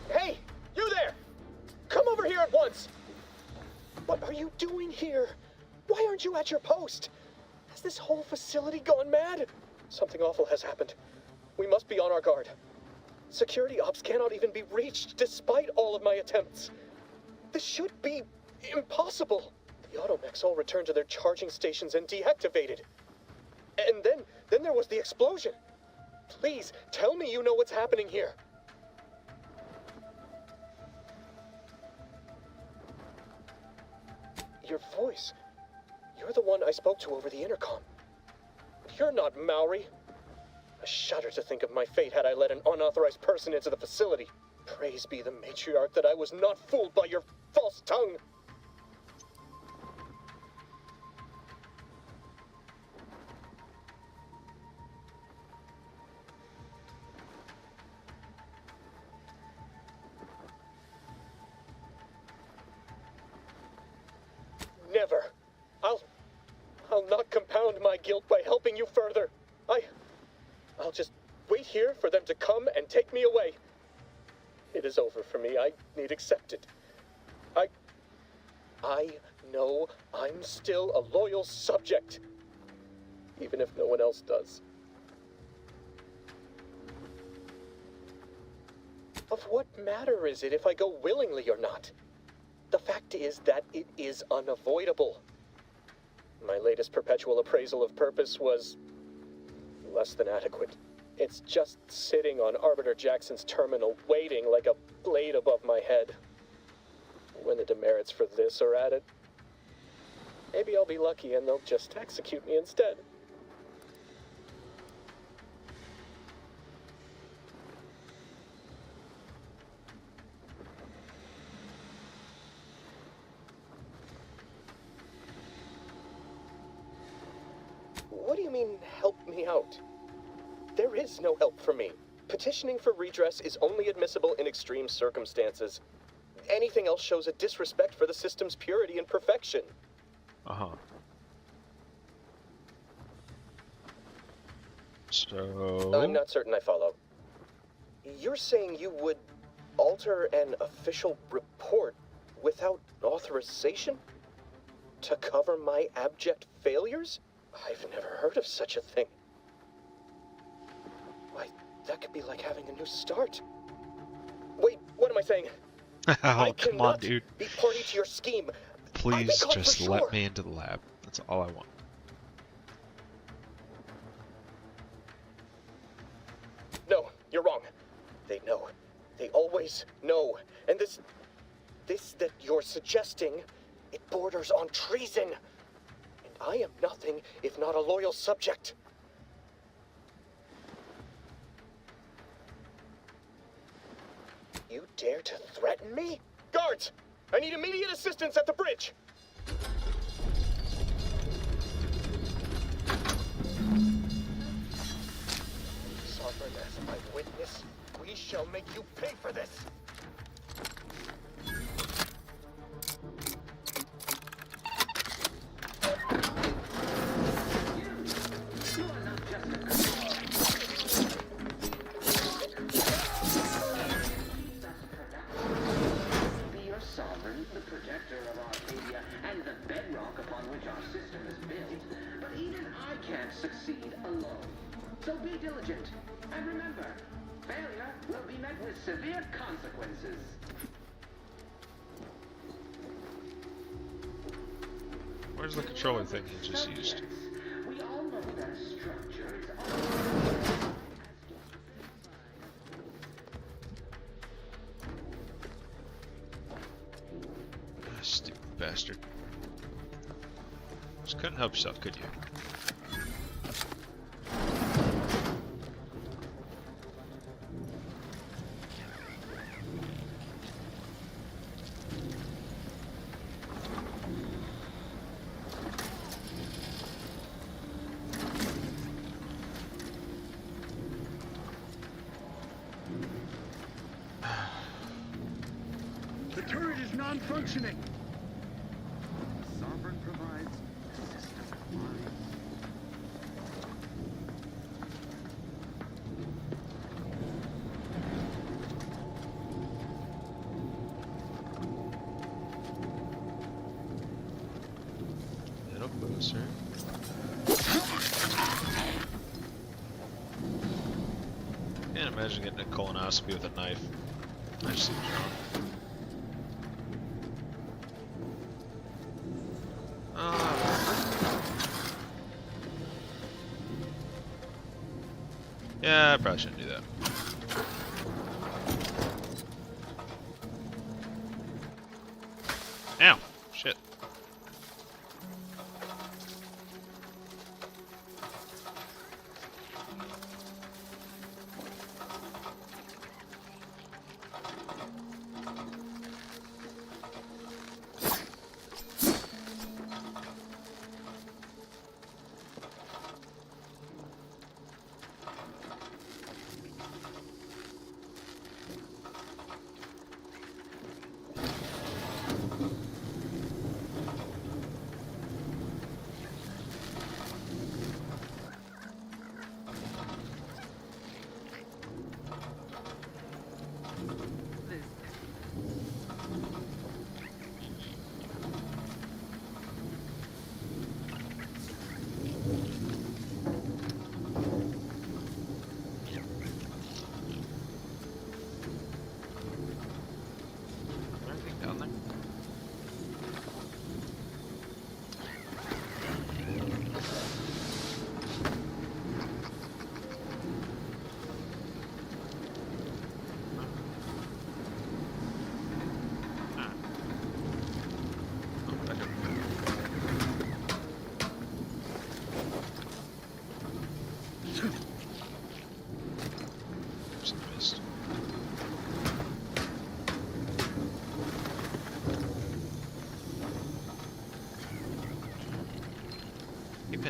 Hey! You there! Come over here at once! What are you doing here? Why aren't you at your post? Has this whole facility gone mad? Something awful has happened. We must be on our guard. Security ops cannot even be reached despite all of my attempts. This should be impossible. The automechs all returned to their charging stations and deactivated. And then there was the explosion. Please, tell me you know what's happening here. Your voice. You're the one I spoke to over the intercom. You're not Maori. I shudder to think of my fate had I let an unauthorized person into the facility. Praise be the matriarch that I was not fooled by your false tongue. Never. I'll not compound my guilt by helping you further. I'll just wait here for them to come and take me away. It is over for me. I need accept it. I know I'm still a loyal subject, even if no one else does. Of what matter is it if I go willingly or not? The fact is that it is unavoidable. My latest perpetual appraisal of purpose was less than adequate. It's just sitting on Arbiter Jackson's terminal, waiting like a blade above my head. When the demerits for this are added, maybe I'll be lucky and they'll just execute me instead. What do you mean, help me out? There is no help for me. Petitioning for redress is only admissible in extreme circumstances. Anything else shows a disrespect for the system's purity and perfection. So... I'm not certain I follow. You're saying you would alter an official report without authorization? To cover my abject failures? I've never heard of such a thing. Why, that could be like having a new start. Wait, what am I saying? Oh, come on, dude. Be party to your scheme. Please just let me into the lab. That's all I want. No, you're wrong. They know. They always know. And this that you're suggesting, it borders on treason. And I am nothing if not a loyal subject. You dare to threaten me? Guards! I need immediate assistance at the bridge! Sovereign as my witness, we shall make you pay for this! Succeed alone. So be diligent, and remember, failure will be met with severe consequences. Where's the controller thing you just used? We all know that structure is Stupid bastard. Just couldn't help yourself, could you? is non-functioning. Sovereign provides system line. Little closer. Can't imagine getting a colonoscopy with a knife. I just seems wrong. Yeah, I probably shouldn't do that. Ow! Shit.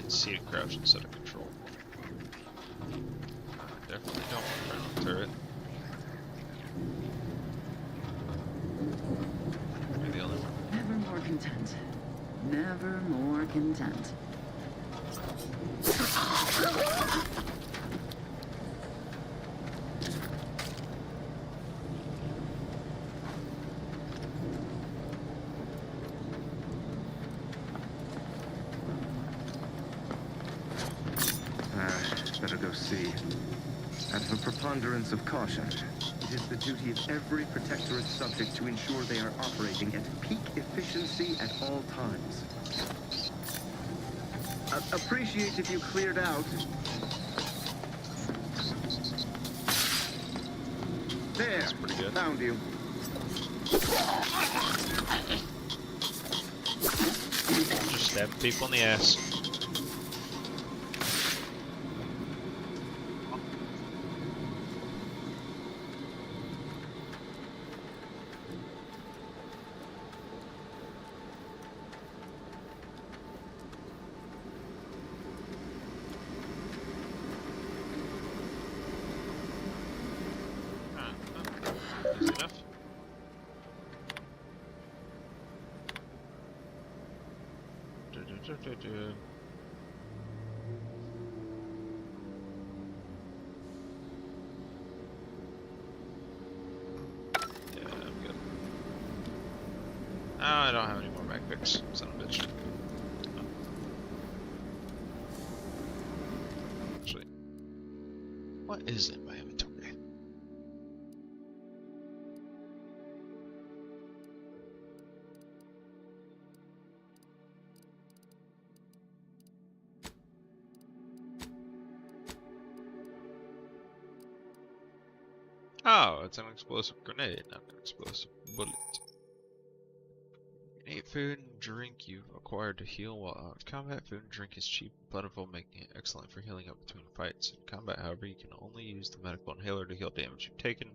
Seated crouch instead of control. Definitely don't want to turn on turret. You're the only one. Never more content. Never more content. Better go see. Out of a preponderance of caution, it is the duty of every Protectorate subject to ensure they are operating at peak efficiency at all times. Appreciate if you cleared out. There, that's pretty good. Found you. Just stabbing people in the ass. Easy enough. Yeah, I'm good. Oh, I don't have any more backpicks, son of a bitch. Oh. Actually, what is in my inventory? Oh, it's an explosive grenade, not an explosive bullet. You need food and drink you've acquired to heal while out of combat. Food and drink is cheap and plentiful, making it excellent for healing up between fights. In combat, however, you can only use the medical inhaler to heal damage you've taken.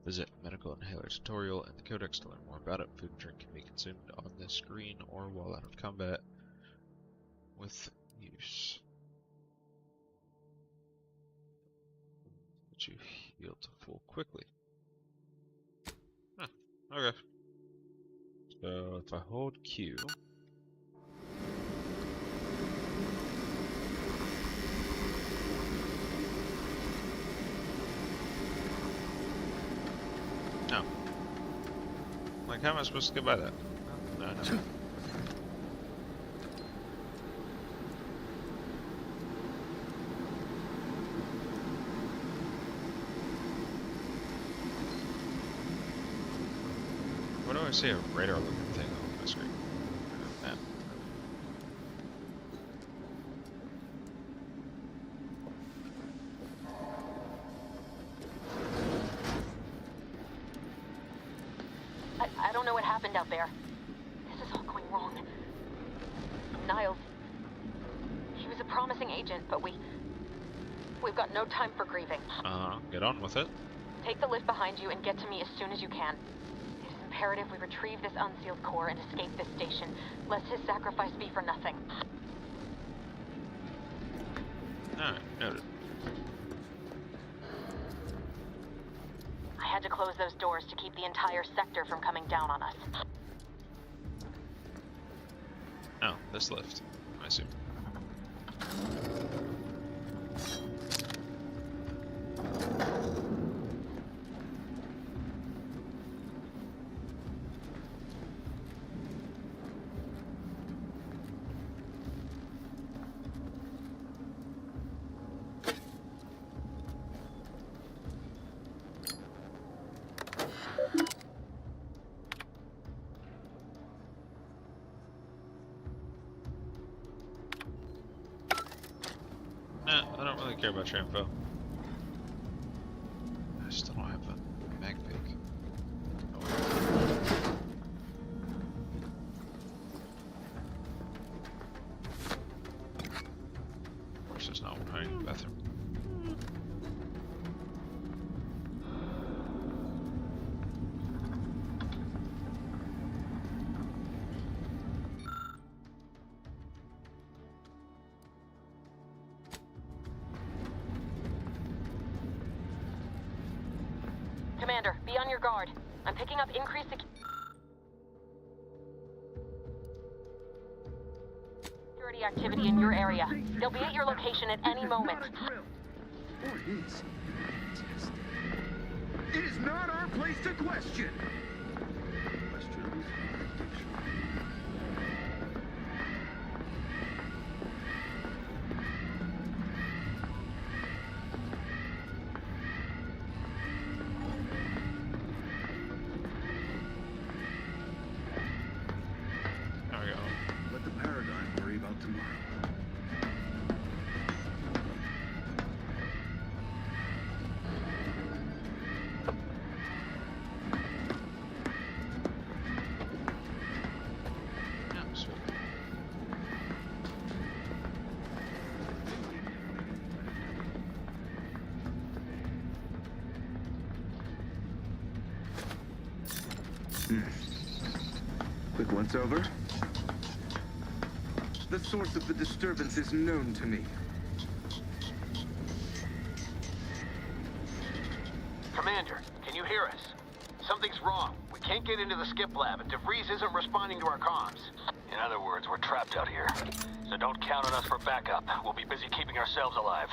Visit medical inhaler tutorial in the codex to learn more about it. Food and drink can be consumed on this screen or while out of combat with use. But you heal to full quickly. Huh, okay. So if I hold Q. No. Like, how am I supposed to get by that? No, no. What do I see a radar looking thing on my screen? Map. I don't know what happened out there. This is all going wrong. Niles. He was a promising agent, but we've got no time for grieving. Get on with it. Take the lift behind you and get to me as soon as you can. It is imperative we retrieve this unsealed core and escape this station, lest his sacrifice be for nothing. Alright, noted. I had to close those doors to keep the entire sector from coming down on us. Oh, this lift. I see. Nah, I don't really care about your info. I still don't have a mag pick. Of course, there's not one hiding in the bathroom. Commander, be on your guard. I'm picking up increased security activity in your area. They'll be at your location at any moment. Or is. It is not our place to question. Let the Paradigm worry about tomorrow. Quick once over. The source of the disturbance is known to me. Commander, can you hear us? Something's wrong. We can't get into the skip lab, and DeVries isn't responding to our comms. In other words, we're trapped out here. So don't count on us for backup. We'll be busy keeping ourselves alive.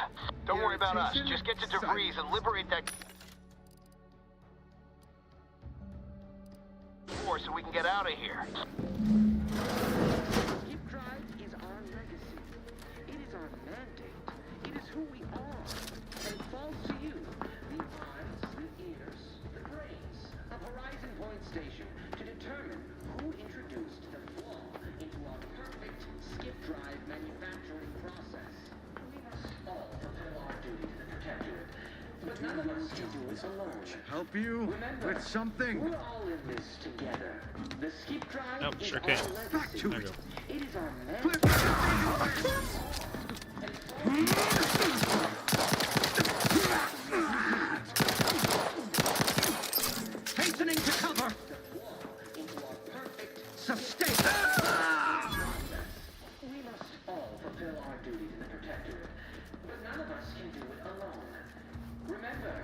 Don't worry about us. Just get to DeVries and liberate that core so we can get out of here. Skip Drive is our legacy. It is our mandate. It is who we are. And it falls to you, the eyes, the ears, the brains of Horizon Point Station, to determine who introduced the flaw into our perfect Skip Drive manufacturing process. We must all fulfill our duty to the Protectorate, but none of us can do it alone. Help you Remember, with something? we're all in this together. The Skip Drive Nope, is sure our can. legacy. Back to it. It is our mandate. Hastening to cover. Sustain. We must all fulfill our duty to the Protectorate, but none of us can do it alone. Remember,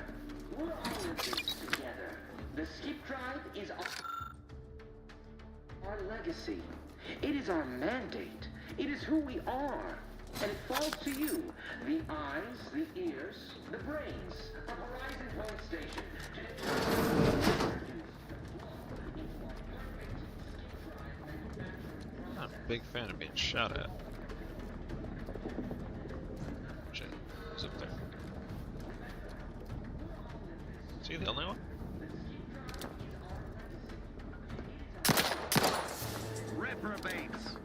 we're all in this together. The Skip Drive is our our legacy. It is our mandate. It is who we are. And it falls to you, the eyes, the ears, the brains of Horizon Point Station I'm not a big fan of being shot at. Shit, who's up there? Is he the only one? Reprobates.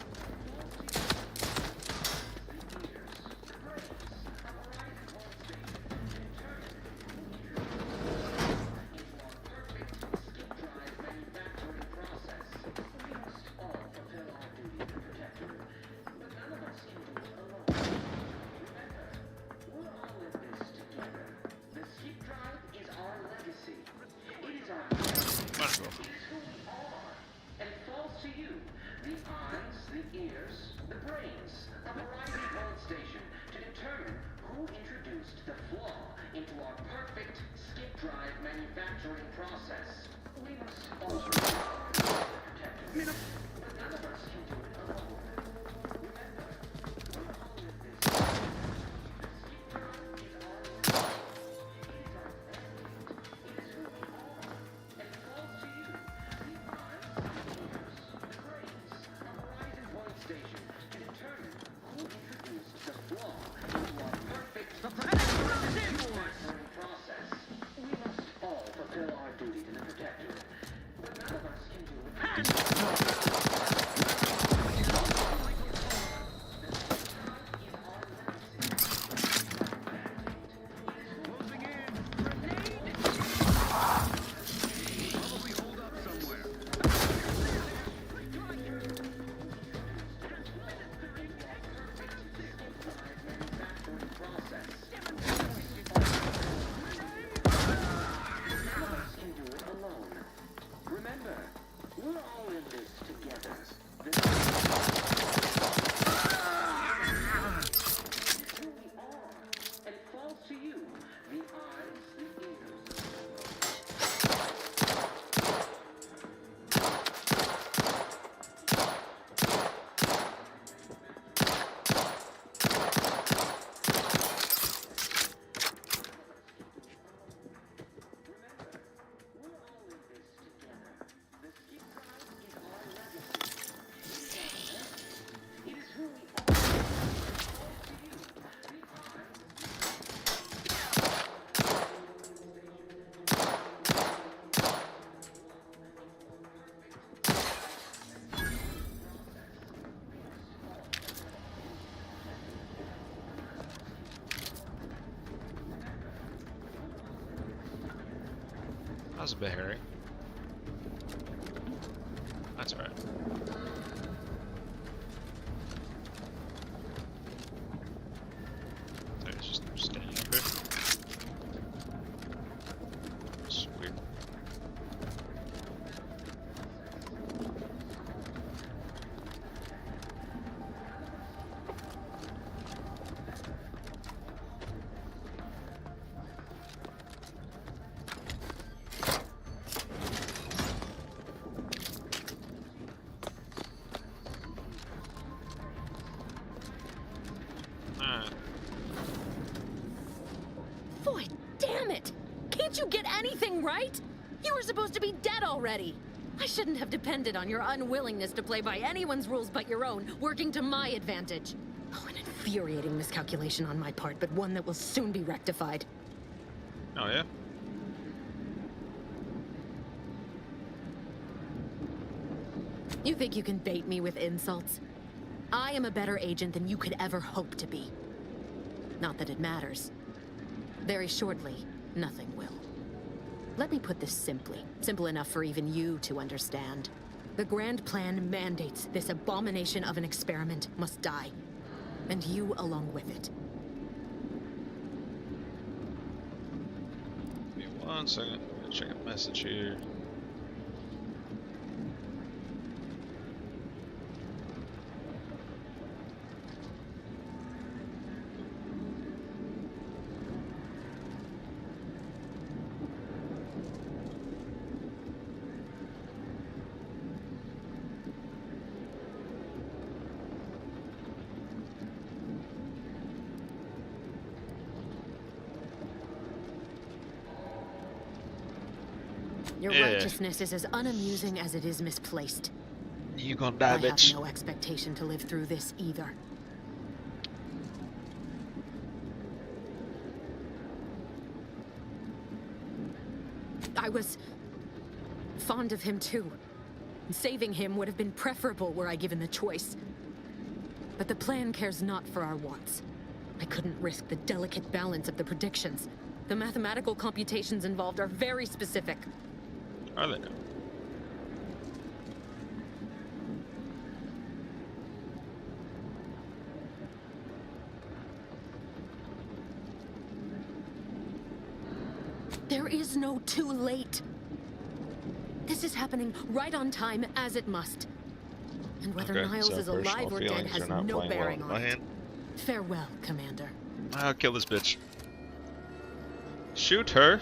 That was a bit hairy. That's alright. There's just standing up here. It's weird. Boy, damn it! Can't you get anything right? You were supposed to be dead already. I shouldn't have depended on your unwillingness to play by anyone's rules but your own, working to my advantage. Oh, an infuriating miscalculation on my part, but one that will soon be rectified. Oh, yeah? You think you can bait me with insults? I am a better agent than you could ever hope to be. Not that it matters. Very shortly, nothing will. Let me put this simply. Simple enough for even you to understand. The Grand Plan mandates this abomination of an experiment must die. And you along with it. Give me 1 second. I'm gonna check a message here. Your righteousness is as unamusing as it is misplaced. You gonna die, bitch. I have no expectation to live through this either. I was fond of him too. Saving him would have been preferable were I given the choice. But the plan cares not for our wants. I couldn't risk the delicate balance of the predictions. The mathematical computations involved are very specific. Are they now? There is no too late. This is happening right on time, as it must. And whether Niles is alive or dead has no bearing on it. Farewell, Commander. I'll kill this bitch. Shoot her.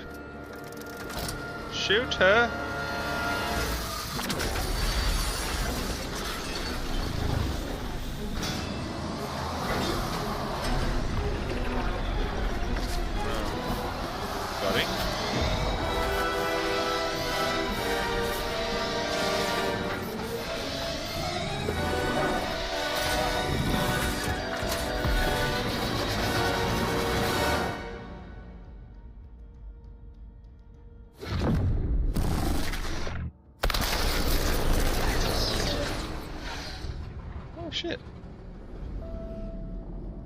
Shoot her. Buddy. Shit.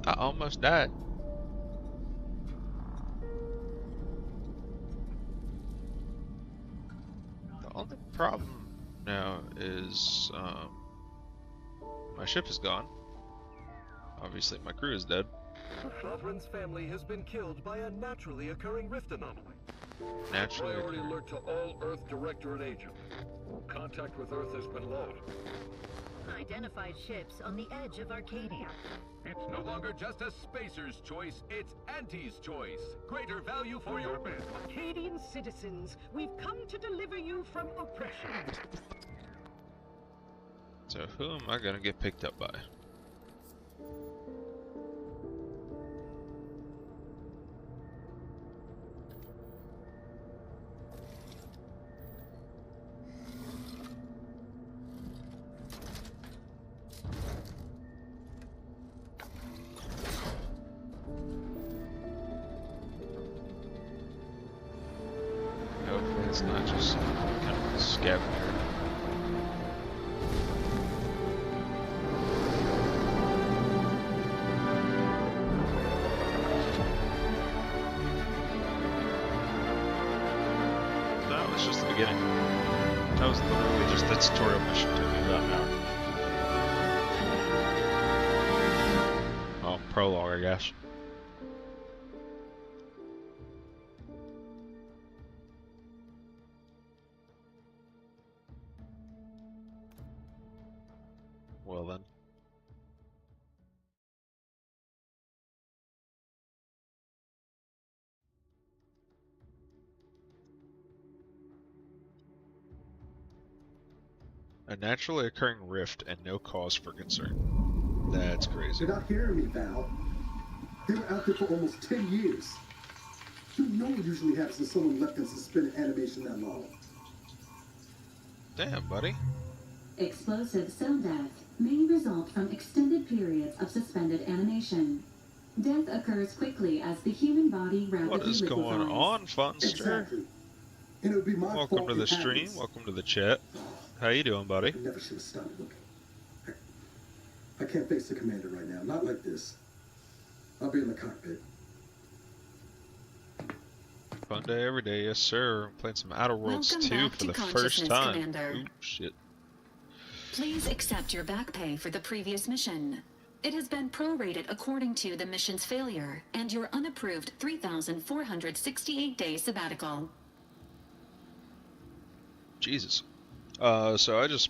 I almost died. The only problem now is my ship is gone. Obviously my crew is dead. The Sovereign's family has been killed by a naturally occurring rift anomaly. Naturally Priority alert to all Earth Directorate agents. Contact with Earth has been lost. Identified ships on the edge of Arcadia. It's no longer just a spacer's choice, it's Auntie's choice. Greater value for your men. Arcadian citizens, we've come to deliver you from oppression. So who am I gonna get picked up by? Hopefully it's not just some kind of a scavenger. That was just the beginning. That was literally just the tutorial mission. Took me about an hour. Oh, prologue, I guess. Well then. A naturally occurring rift and no cause for concern. That's crazy. You're not hearing me, Val. They were out there for almost 10 years. You know what usually happens when someone left in suspended animation that long. Damn, buddy. Explosive cell death may result from extended periods of suspended animation. Death occurs quickly as the human body rapidly What is going on, Funster? Exactly. And it would be my Welcome fault to the it stream. happens. Welcome to the chat. How you doing, buddy? I never should have started looking. I can't face the commander right now. Not like this. I'll be in the cockpit. Fun day every day, yes sir. Playing some Outer Worlds Welcome 2 back for to the first consciousness, time. Commander. Ooh, shit. Please accept your back pay for the previous mission. It has been prorated according to the mission's failure and your unapproved 3,468-day sabbatical. Jesus. So I just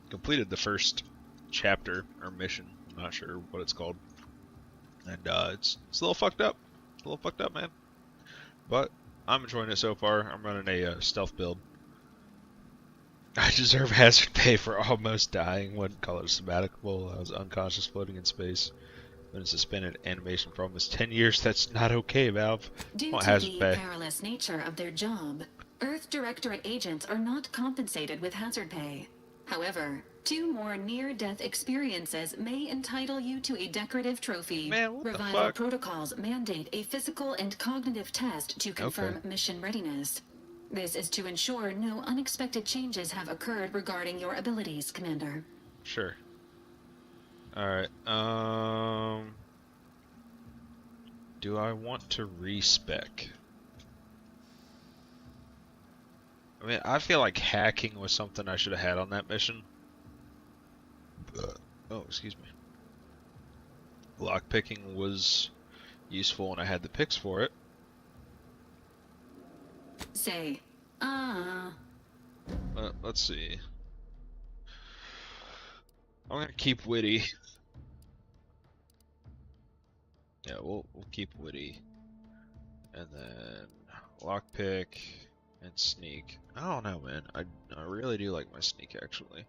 completed the first chapter or mission. I'm not sure what it's called, and it's a little fucked up. It's a little fucked up, man. But I'm enjoying it so far. I'm running a stealth build. I deserve hazard pay for almost dying. Wouldn't call it a sabbatical. I was unconscious floating in space. Been in suspended animation for almost 10 years. That's not okay, Valve. Due Want to hazard the pay. perilous nature of their job, Earth Directorate agents are not compensated with hazard pay. However, 2 more near-death experiences may entitle you to a decorative trophy. Man, what the Revival fuck? protocols mandate a physical and cognitive test to confirm mission readiness. This is to ensure no unexpected changes have occurred regarding your abilities, Commander. Sure. Alright, do I want to respec? I mean, I feel like hacking was something I should have had on that mission. Oh, excuse me. Lockpicking was useful and I had the picks for it. Say, let's see. I'm gonna keep witty. Yeah, we'll keep witty. And then lockpick and sneak. I don't know, man. I really do like my sneak actually.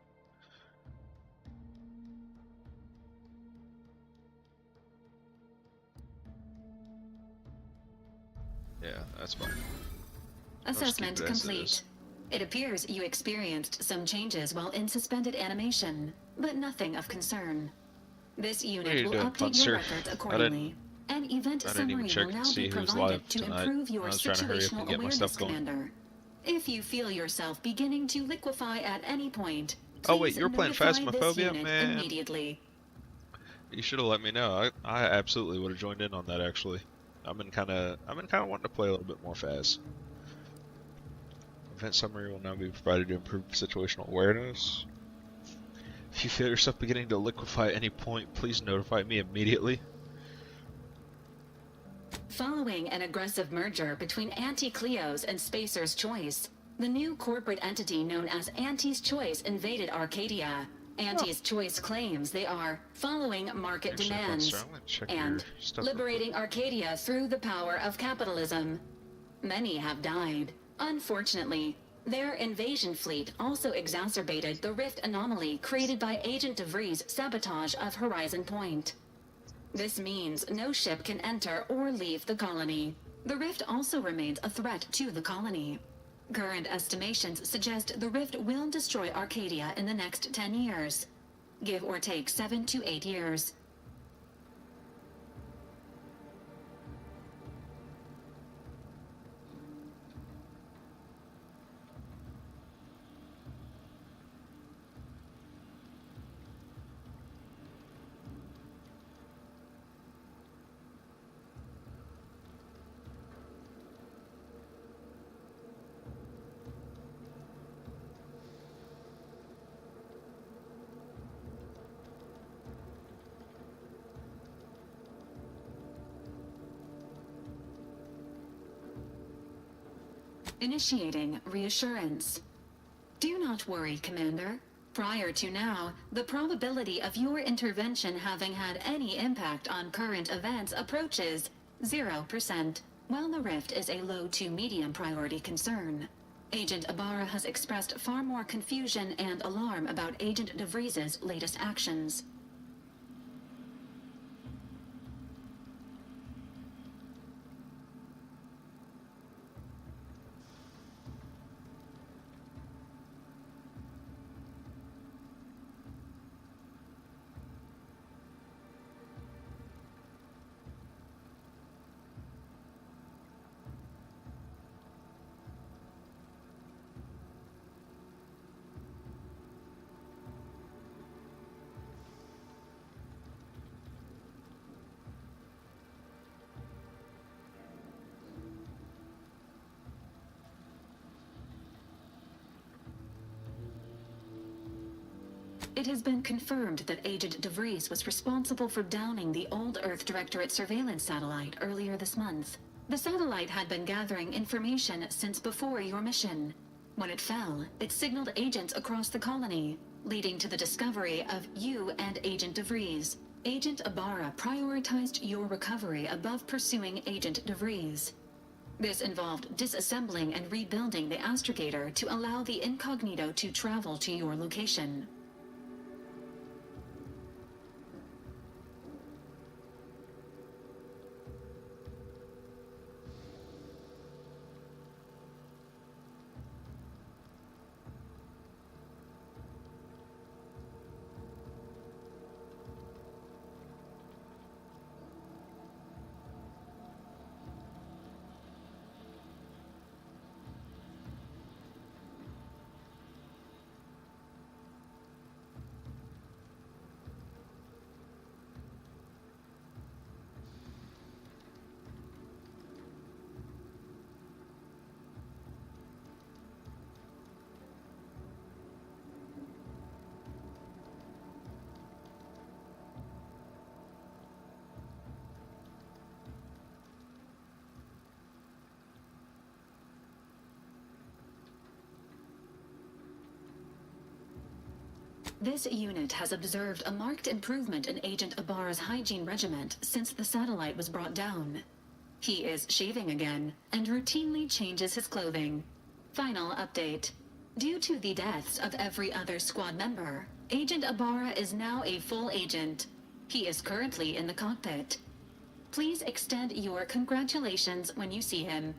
Yeah, that's fine. Assessment complete. It appears you experienced some changes while in suspended animation, but nothing of concern. This unit will update your records accordingly. An event summary will now be provided to improve your situational awareness, Commander. If you feel yourself beginning to liquefy at any point, oh wait, you're playing Phasmophobia, man. Immediately. You should have let me know. I absolutely would have joined in on that actually. I've been kind of wanting to play a little bit more Phas. Event summary will now be provided to improve situational awareness. If you feel yourself beginning to liquefy at any point, please notify me immediately. Following an aggressive merger between Anti-Cleos and Spacer's Choice, the new corporate entity known as Anti's Choice invaded Arcadia. Anti's Choice claims they are following market demands and liberating Arcadia through the power of capitalism. Many have died. Unfortunately, their invasion fleet also exacerbated the rift anomaly created by Agent DeVries' sabotage of Horizon Point. This means no ship can enter or leave the colony. The rift also remains a threat to the colony. Current estimations suggest the rift will destroy Arcadia in the next 10 years. Give or take 7 to 8 years. Initiating reassurance. Do not worry, Commander. Prior to now, the probability of your intervention having had any impact on current events approaches 0%, while the rift is a low to medium priority concern. Agent Ibarra has expressed far more confusion and alarm about Agent DeVries' latest actions. It has been confirmed that Agent DeVries was responsible for downing the old Earth Directorate surveillance satellite earlier this month. The satellite had been gathering information since before your mission. When it fell, it signaled agents across the colony, leading to the discovery of you and Agent DeVries. Agent Ibarra prioritized your recovery above pursuing Agent DeVries. This involved disassembling and rebuilding the astrogator to allow the incognito to travel to your location. This unit has observed a marked improvement in Agent Ibarra's hygiene regiment since the satellite was brought down. He is shaving again and routinely changes his clothing. Final update. Due to the deaths of every other squad member, Agent Ibarra is now a full agent. He is currently in the cockpit. Please extend your congratulations when you see him.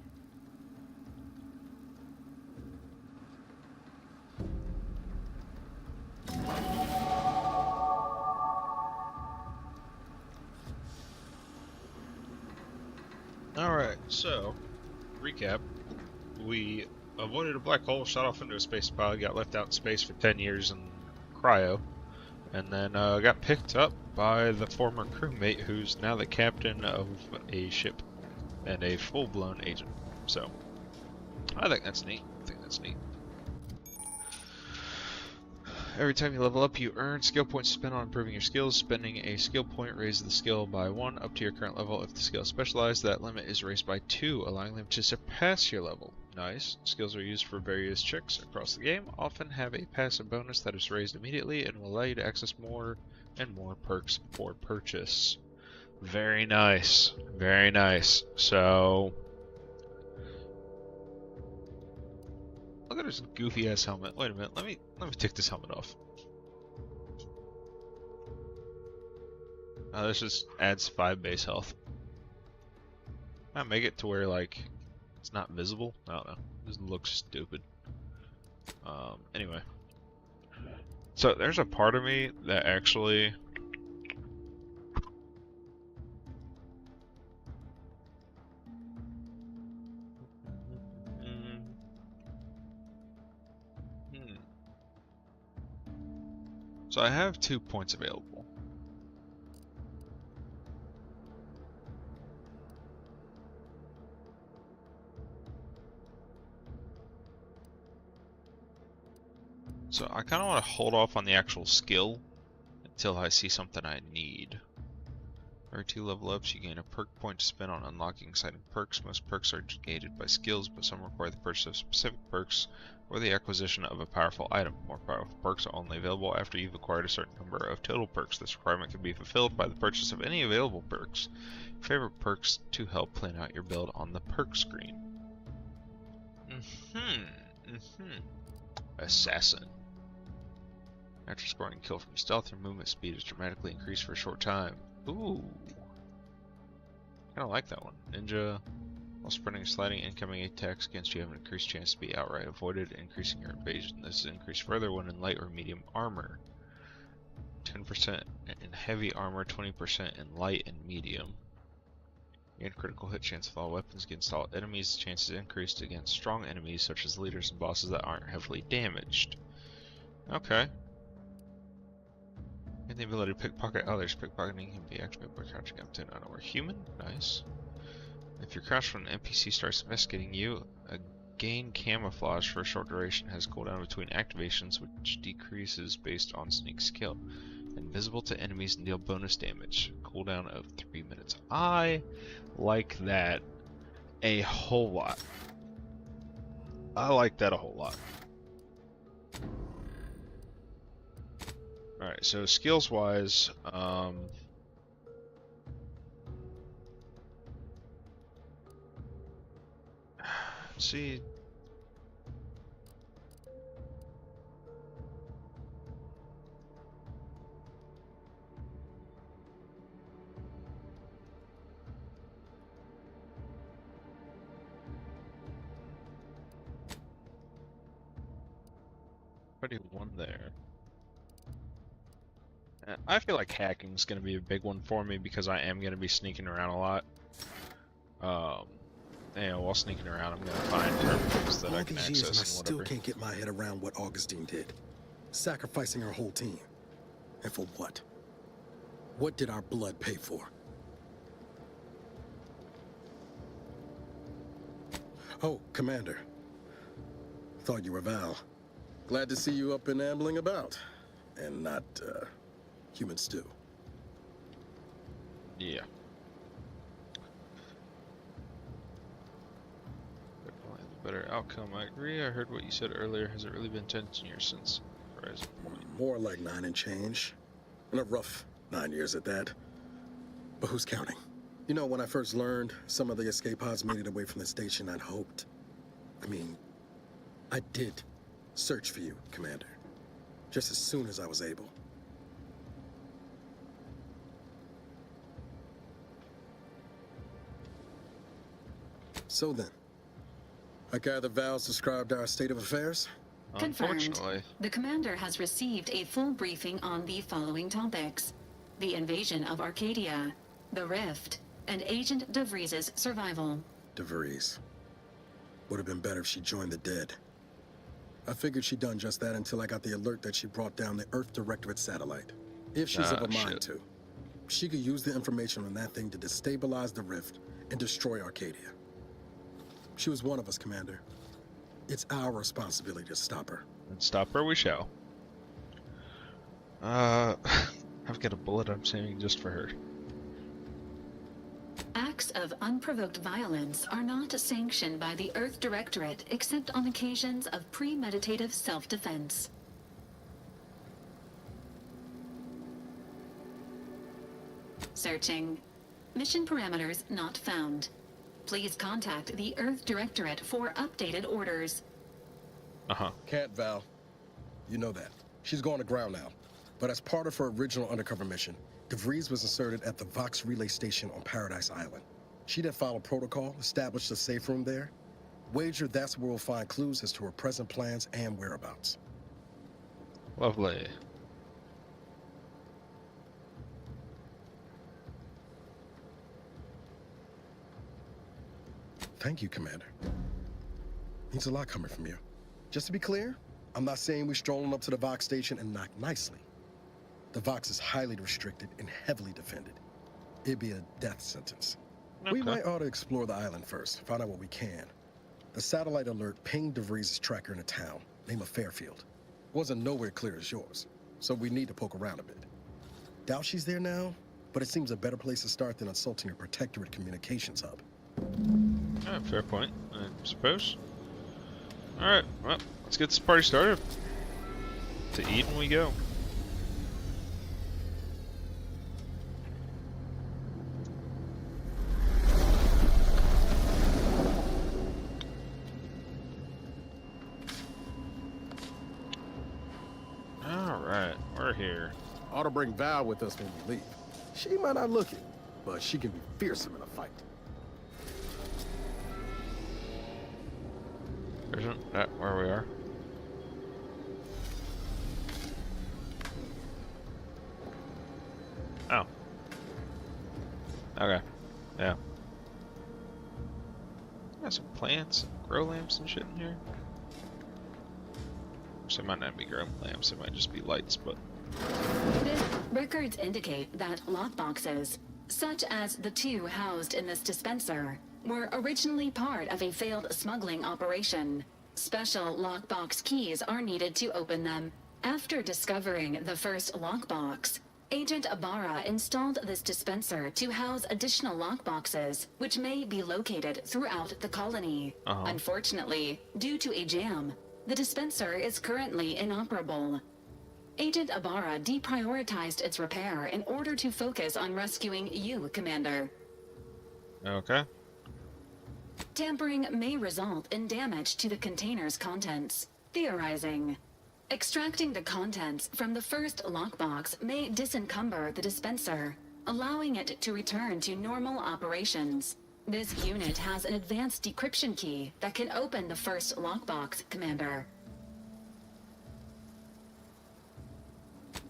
Alright, so, recap. We avoided a black hole, shot off into a space pod, got left out in space for 10 years in cryo, and then got picked up by the former crewmate who's now the captain of a ship and a full-blown agent. So, I think that's neat. Every time you level up, you earn skill points spent on improving your skills. Spending a skill point raises the skill by 1 up to your current level. If the skill is specialized, that limit is raised by 2, allowing them to surpass your level. Nice. Skills are used for various checks across the game, often have a passive bonus that is raised immediately and will allow you to access more and more perks for purchase. Very nice. Very nice. So, look at this goofy ass helmet. Wait a minute, let me take this helmet off. This just adds 5 base health. Might make it to where like it's not visible. I don't know. This looks stupid. Anyway. So there's a part of me that actually So I have 2 points available. So I kind of want to hold off on the actual skill until I see something I need. Every 2 level ups, you gain a perk point to spend on unlocking exciting perks. Most perks are gated by skills, but some require the purchase of specific perks or the acquisition of a powerful item. More powerful perks are only available after you've acquired a certain number of total perks. This requirement can be fulfilled by the purchase of any available perks. Favorite perks to help plan out your build on the perk screen. Assassin. After scoring a kill from stealth, your movement speed is dramatically increased for a short time. Ooh. Kinda like that one. Ninja. While sprinting and sliding, incoming attacks against you have an increased chance to be outright avoided, increasing your evasion. This is increased further when in light or medium armor. 10% in heavy armor, 20% in light and medium. Gain critical hit chance with all weapons against all enemies. Chances increased against strong enemies such as leaders and bosses that aren't heavily damaged. Okay. And the ability to pickpocket others. Pickpocketing can be activated by crouching up to an unaware human. Nice. If you're crouched when an NPC starts investigating you, a gain camouflage for a short duration has cooldown between activations, which decreases based on sneak skill. Invisible to enemies and deal bonus damage. Cooldown of 3 minutes. I like that a whole lot. I like that a whole lot. Alright, so skills wise, let's see. Already one there. I feel like hacking is going to be a big one for me because I am going to be sneaking around a lot. You know, while sneaking around, I'm going to find terminals that I can access and I still whatever. can't get my head around what Augustine did. Sacrificing our whole team. And for what? What did our blood pay for? Oh, Commander. Thought you were Val. Glad to see you up and ambling about. And not, human stew. Yeah. Better outcome, I agree. I heard what you said earlier. Has it really been 10 years since Horizon Point. More like 9 and change. And a rough 9 years at that. But who's counting? You know, when I first learned some of the escape pods made it away from the station, I'd hoped. I did search for you, Commander. Just as soon as I was able. So then, I gather Val's described our state of affairs? Confirmed. The commander has received a full briefing on the following topics: the invasion of Arcadia, the Rift, and Agent DeVries' survival. DeVries. Would have been better if she joined the dead. I figured she'd done just that until I got the alert that she brought down the Earth Directorate satellite. If she's of a mind to. She could use the information on that thing to destabilize the Rift and destroy Arcadia. She was one of us, Commander. It's our responsibility to stop her. And stop her we shall. I've got a bullet I'm saving just for her. Acts of unprovoked violence are not sanctioned by the Earth Directorate except on occasions of premeditative self-defense. Searching. Mission parameters not found. Please contact the Earth Directorate for updated orders. Can't, Val. You know that. She's going to ground now. But as part of her original undercover mission, DeVries was inserted at the Vox relay station on Paradise Island. She then followed protocol, established a safe room there. Wager that's where we'll find clues as to her present plans and whereabouts. Lovely. Thank you, Commander. Means a lot coming from you. Just to be clear, I'm not saying we're strolling up to the Vox station and knock nicely. The Vox is highly restricted and heavily defended. It'd be a death sentence. Okay. We might ought to explore the island first, find out what we can. The satellite alert pinged DeVries' tracker in a town, name of Fairfield. Wasn't nowhere clear as yours, so we need to poke around a bit. Doubt she's there now, but it seems a better place to start than insulting her Protectorate communications hub. Fair point, I suppose. Alright, well, let's get this party started. To Eden we go. Alright, we're here. Ought to bring Val with us when we leave. She might not look it, but she can be fearsome in a fight. Isn't that where we are? Oh. Okay. Yeah. Got some plants, grow lamps and shit in here. So it might not be grow lamps, it might just be lights, but... Records indicate that lockboxes, such as the two housed in this dispenser, were originally part of a failed smuggling operation. Special lockbox keys are needed to open them. After discovering the first lockbox, Agent Ibarra installed this dispenser to house additional lockboxes, which may be located throughout the colony. Unfortunately, due to a jam, the dispenser is currently inoperable. Agent Ibarra deprioritized its repair in order to focus on rescuing you, Commander. Okay. Tampering may result in damage to the container's contents. Theorizing. Extracting the contents from the first lockbox may disencumber the dispenser, allowing it to return to normal operations. This unit has an advanced decryption key that can open the first lockbox, Commander.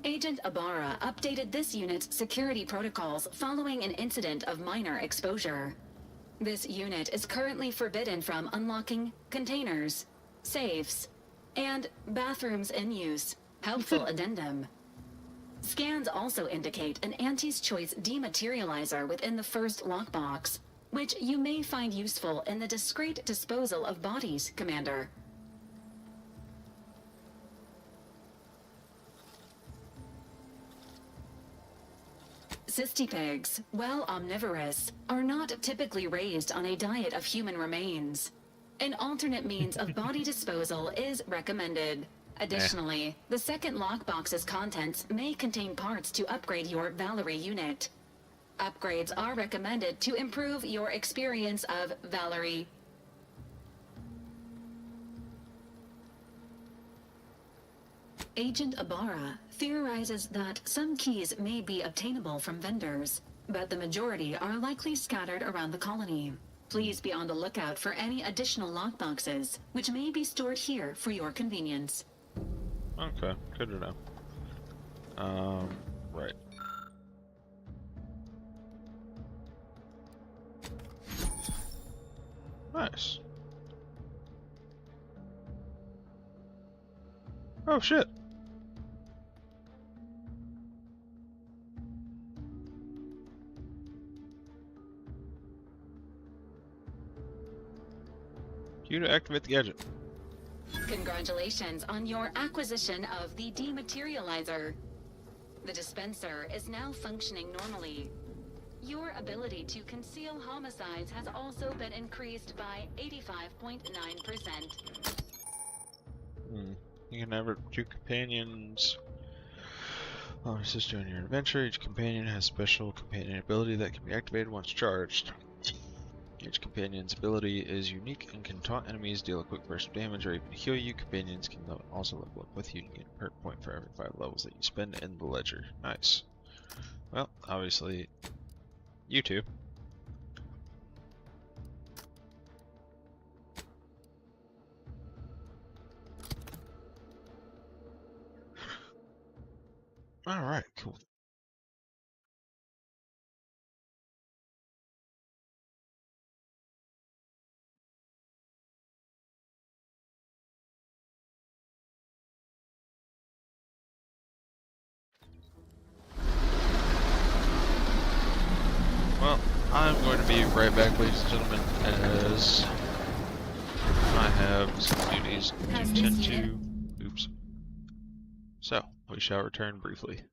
Agent Ibarra updated this unit's security protocols following an incident of minor exposure. This unit is currently forbidden from unlocking containers, safes, and bathrooms in use. Helpful addendum. Scans also indicate an Anti's Choice dematerializer within the first lockbox, which you may find useful in the discreet disposal of bodies, Commander. Cystipegs, while omnivorous, are not typically raised on a diet of human remains. An alternate means of body disposal is recommended, Additionally, the second lockbox's contents may contain parts to upgrade your Valerie unit. Upgrades are recommended to improve your experience of Valerie. Agent Ibarra theorizes that some keys may be obtainable from vendors, but the majority are likely scattered around the colony. Please be on the lookout for any additional lockboxes, which may be stored here for your convenience. Okay, good to know. Right. Nice. Oh shit. Q to activate the gadget. Congratulations on your acquisition of the dematerializer. The dispenser is now functioning normally. Your ability to conceal homicides has also been increased by 85.9%. You can have 2 companions. Assist you in your adventure. Each companion has special companion ability that can be activated once charged. Each companion's ability is unique and can taunt enemies, deal a quick burst of damage, or even heal you. Companions can also level up with you and get a perk point for every 5 levels that you spend in the ledger. Nice. Well, obviously, you two. Alright, cool. Well, I'm going to be right back, ladies and gentlemen, as I have some duties to tend to. Oops. So, we shall return briefly.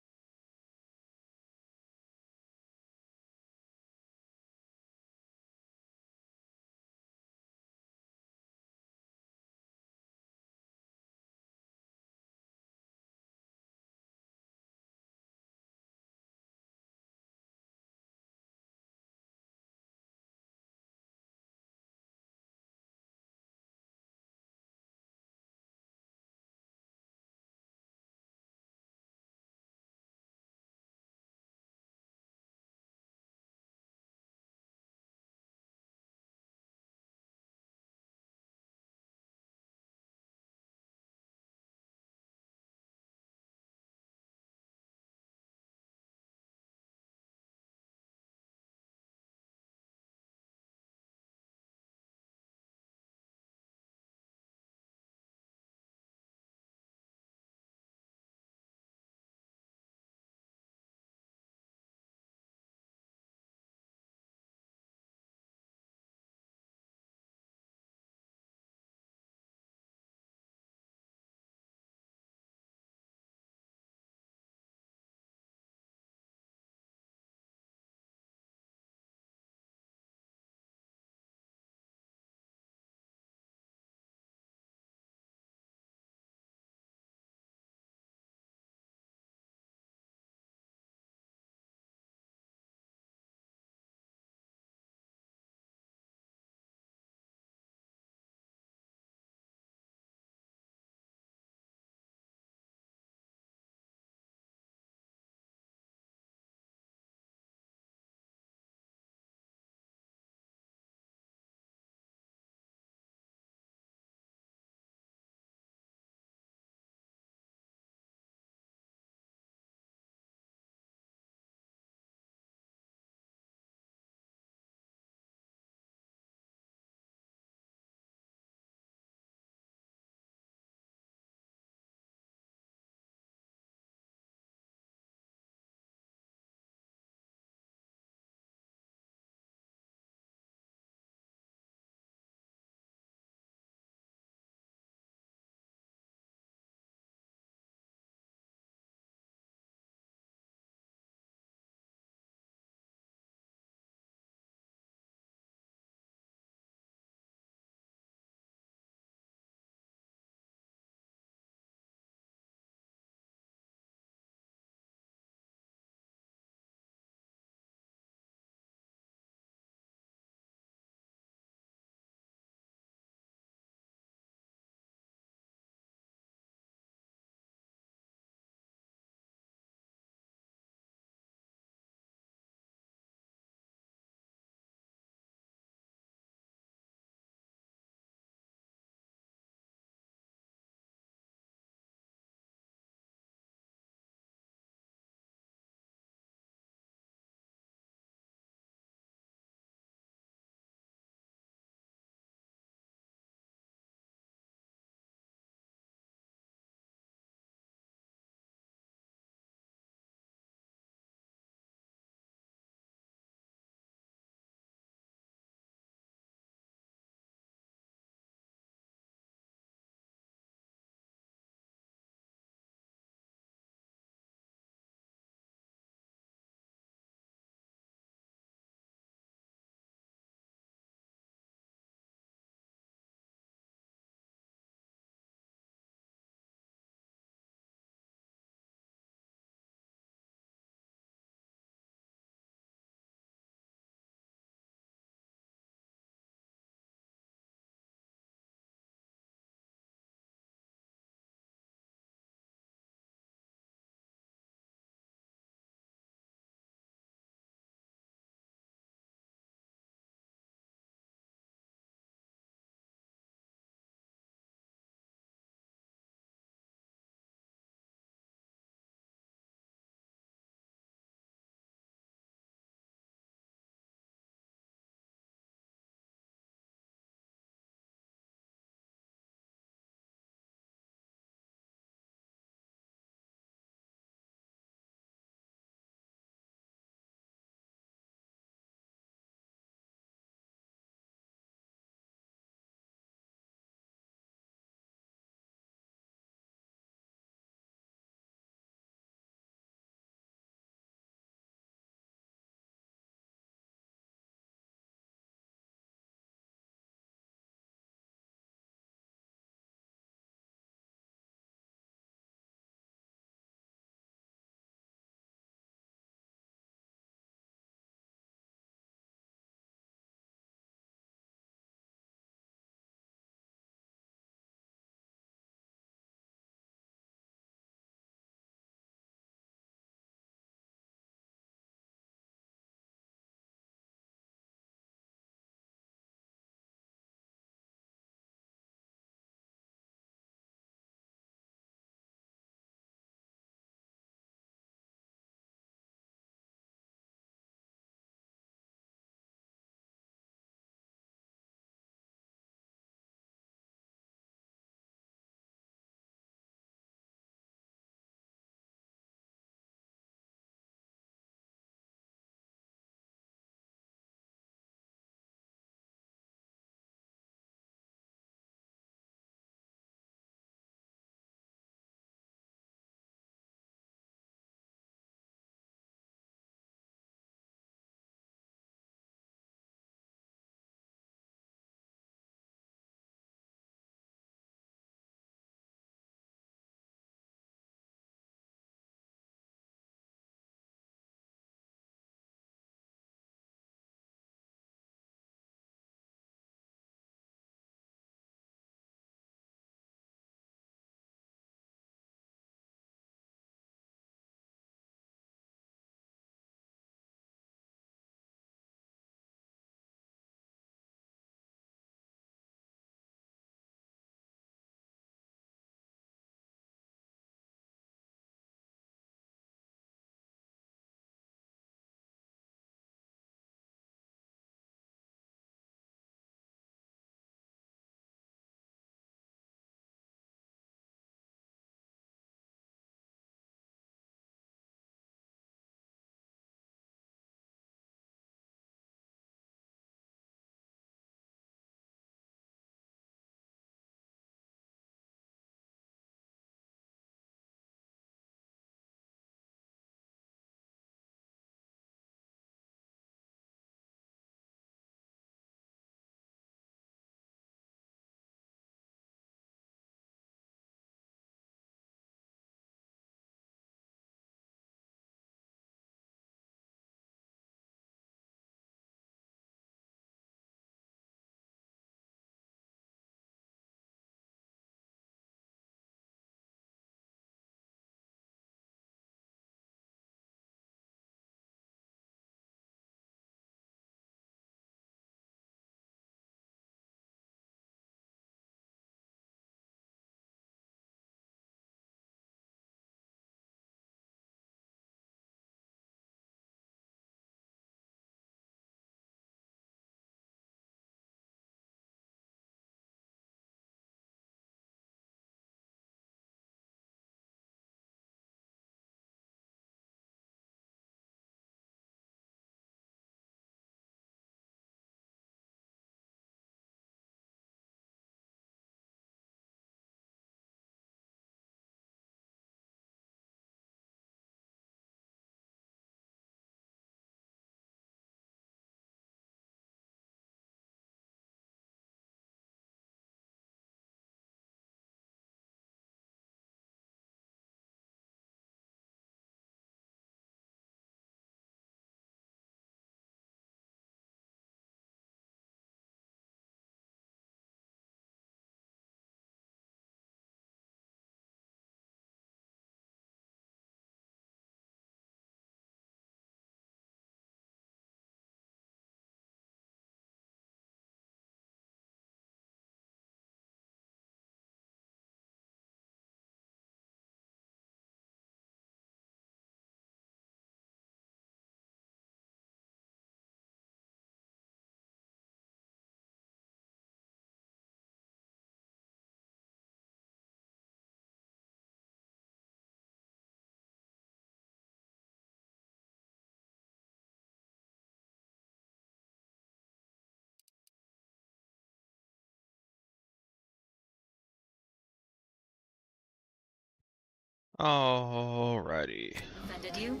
Alrighty. Offended you?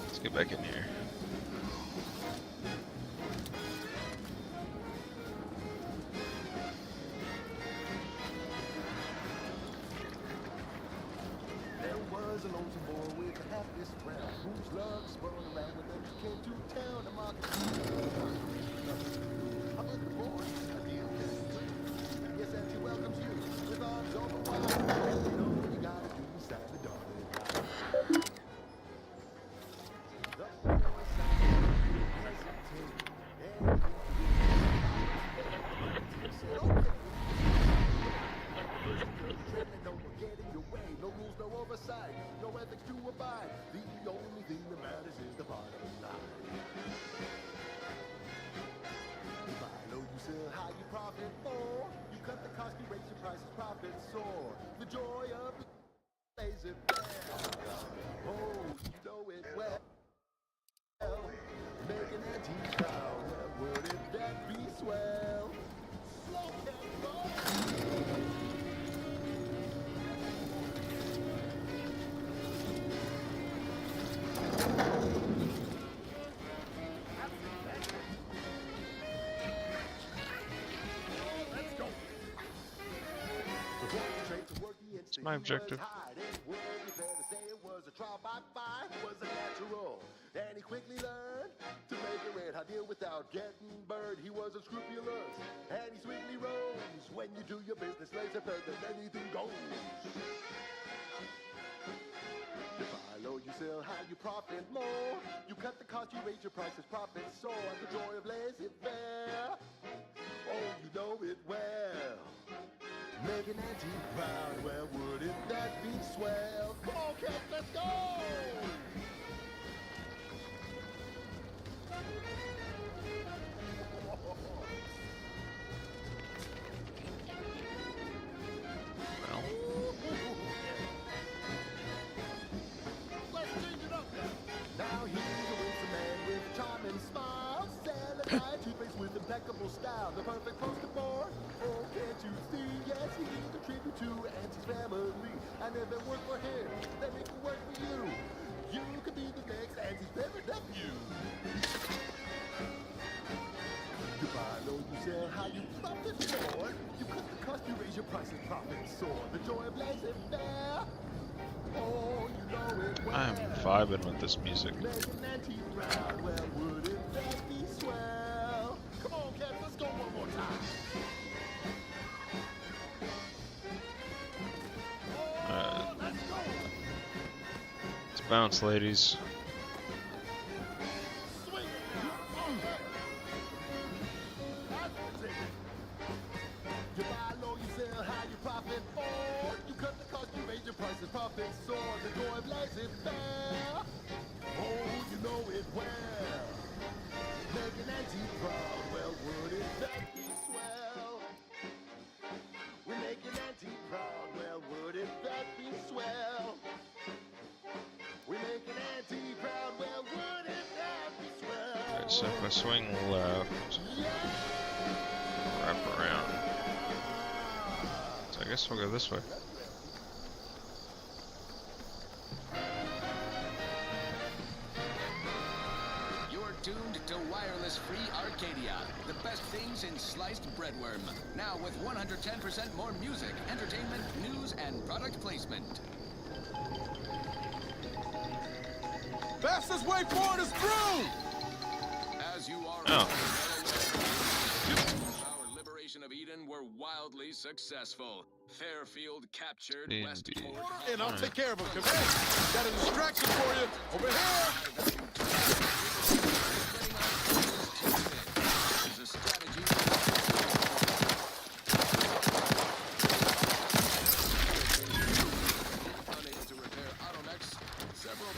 Let's get back in here. There was a lonesome boy with the happiest frown, whose love spun around when they came to town to market. How about the boy? A deal can yes, and she welcomes you with arms open wide. And you know what you gotta do inside the dark. No ethics to abide. The only thing that matters is the bottom line. You buy low, you sell high, you profit more. You cut the cost, you raise your prices, profit soar. The joy of the laser bear. Oh, you know it well. Make an anti-crowd. Wouldn't that be swell? Slow can go. It's my objective. And he quickly learned to make a red hot deal without getting burned. He was unscrupulous, and he sweetly rose. When you do your business, laser further than anything goes. You buy low, you sell high, you profit more. You cut the cost, you raise your prices, profit soar. The joy of laissez-faire. Oh, you know it well. Make an anti-crowd, well, wouldn't that be swell? Come on, kids, let's go! Let's change it up now. Now he's a winsome man with charming smile. Celebrate toothpaste with impeccable style. The perfect poster boy. Oh, can't you see? Yes, he's a tribute to Auntie's family. I never work for him, they make it work for you. You could be the next Auntie's favorite nephew. You buy low, you sell high, you profit more. You cut the cost, you raise your prices, profit soar. The joy of laissez-faire. Oh, you know it well. I'm vibing with this music. Make an anti-crowd, well, wouldn't that be swell? Come on, cats, let's go one more time. Let's bounce, ladies. You buy low, you sell high, you profit more. You cut the cost, you raise your prices, profit soar. The joy of laissez-faire. Oh, you know it well. Make an anti-crowd, well, wouldn't that be swell? We make an anti-crowd, well, wouldn't that be swell? We make an anti-crowd, well, wouldn't that be swell? Alright, so if I swing left, wrap around. So I guess we'll go this way. You're tuned to wireless-free Arcadia, the best things in sliced breadworm. Now with 110% more music, entertainment, news, and product placement. Fastest way forward is through! As you are Oh. our liberation of Eden were wildly successful. Fairfield captured Westport. And I'll take care of him, Commander. Got a distraction for you. Over here! Is a strategy. Unable to repair automax, several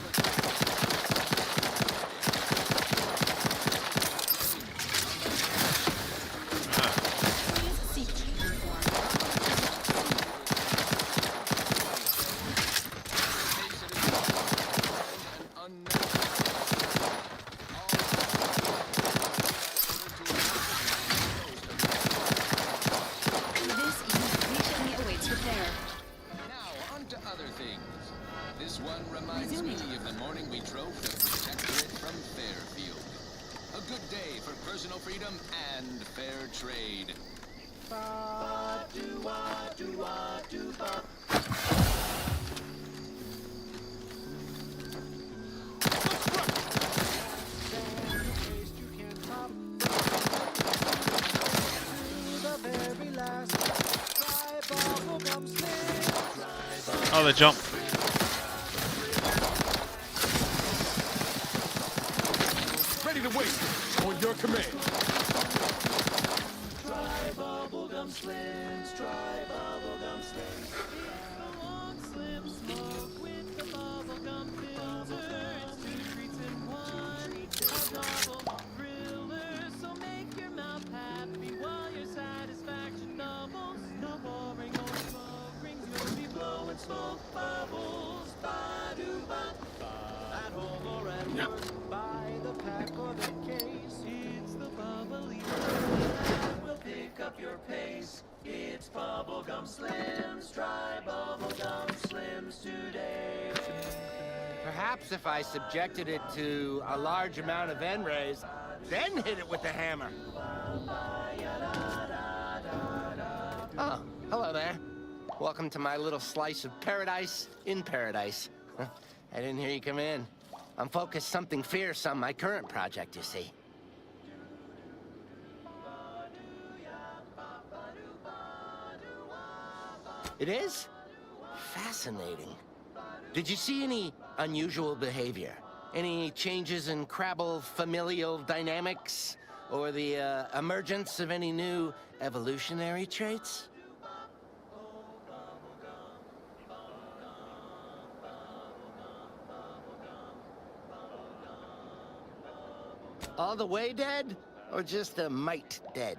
unknown. This one reminds me of the morning we drove the Protectorate from Fairfield. A good day for personal freedom and fair trade. Oh, they jump. Ready to wait on your command. Try bubblegum slims, try bubblegum slims. Long slim smoke with the bubblegum filter. It's 2 treats in one. A double thriller, so make your mouth happy while your satisfaction doubles. No boring or smoke rings, you'll be blowing smoke bubbles. Ba-do-ba. At home or at work, buy the pack or the case. It's the bubbly that will pick up your pace. It's bubblegum slims. Try bubblegum slims today. Perhaps if I subjected it to a large amount of N-rays, then hit it with the hammer. Oh, hello there. Welcome to my little slice of paradise in paradise. I didn't hear you come in. I'm focused something fierce on my current project, you see. It is? Fascinating. Did you see any unusual behavior? Any changes in Crabble familial dynamics? Or the emergence of any new evolutionary traits? All the way dead? Or just a mite dead?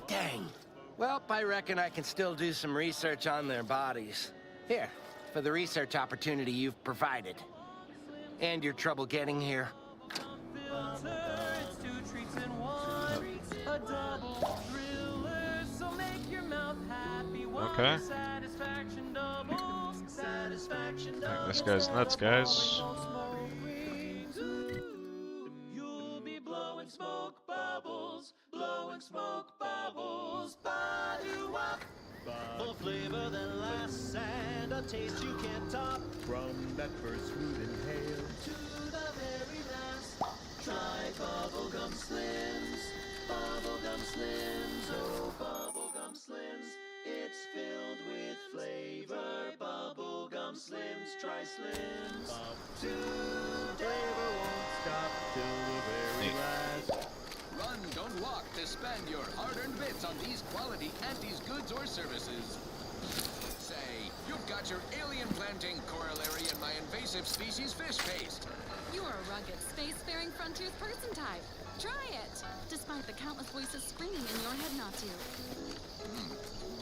Dang. Well, I reckon I can still do some research on their bodies. Here, for the research opportunity you've provided. And your trouble getting here. It's 2 treats in one. A double thriller, so make your mouth happy while Okay. your satisfaction doubles. Satisfaction doubles. This guy's nuts, guys. You'll be blowing smoke bubbles, blowing smoke bubbles. Ba-do-wop. Full flavor that lasts and a taste you can't top. From that first fruit inhale To the very last. Try bubblegum slims, bubblegum slims, oh bubblegum slims. It's filled with flavor, bubblegum slims. Try slims today. won't stop till the very last. Run, don't walk to spend your hard-earned bits on these quality Antes goods or services. Say, you've got your alien planting corollary in my invasive species fish paste. You are a rugged, spacefaring frontiers person type. Try it, despite the countless voices screaming in your head not to.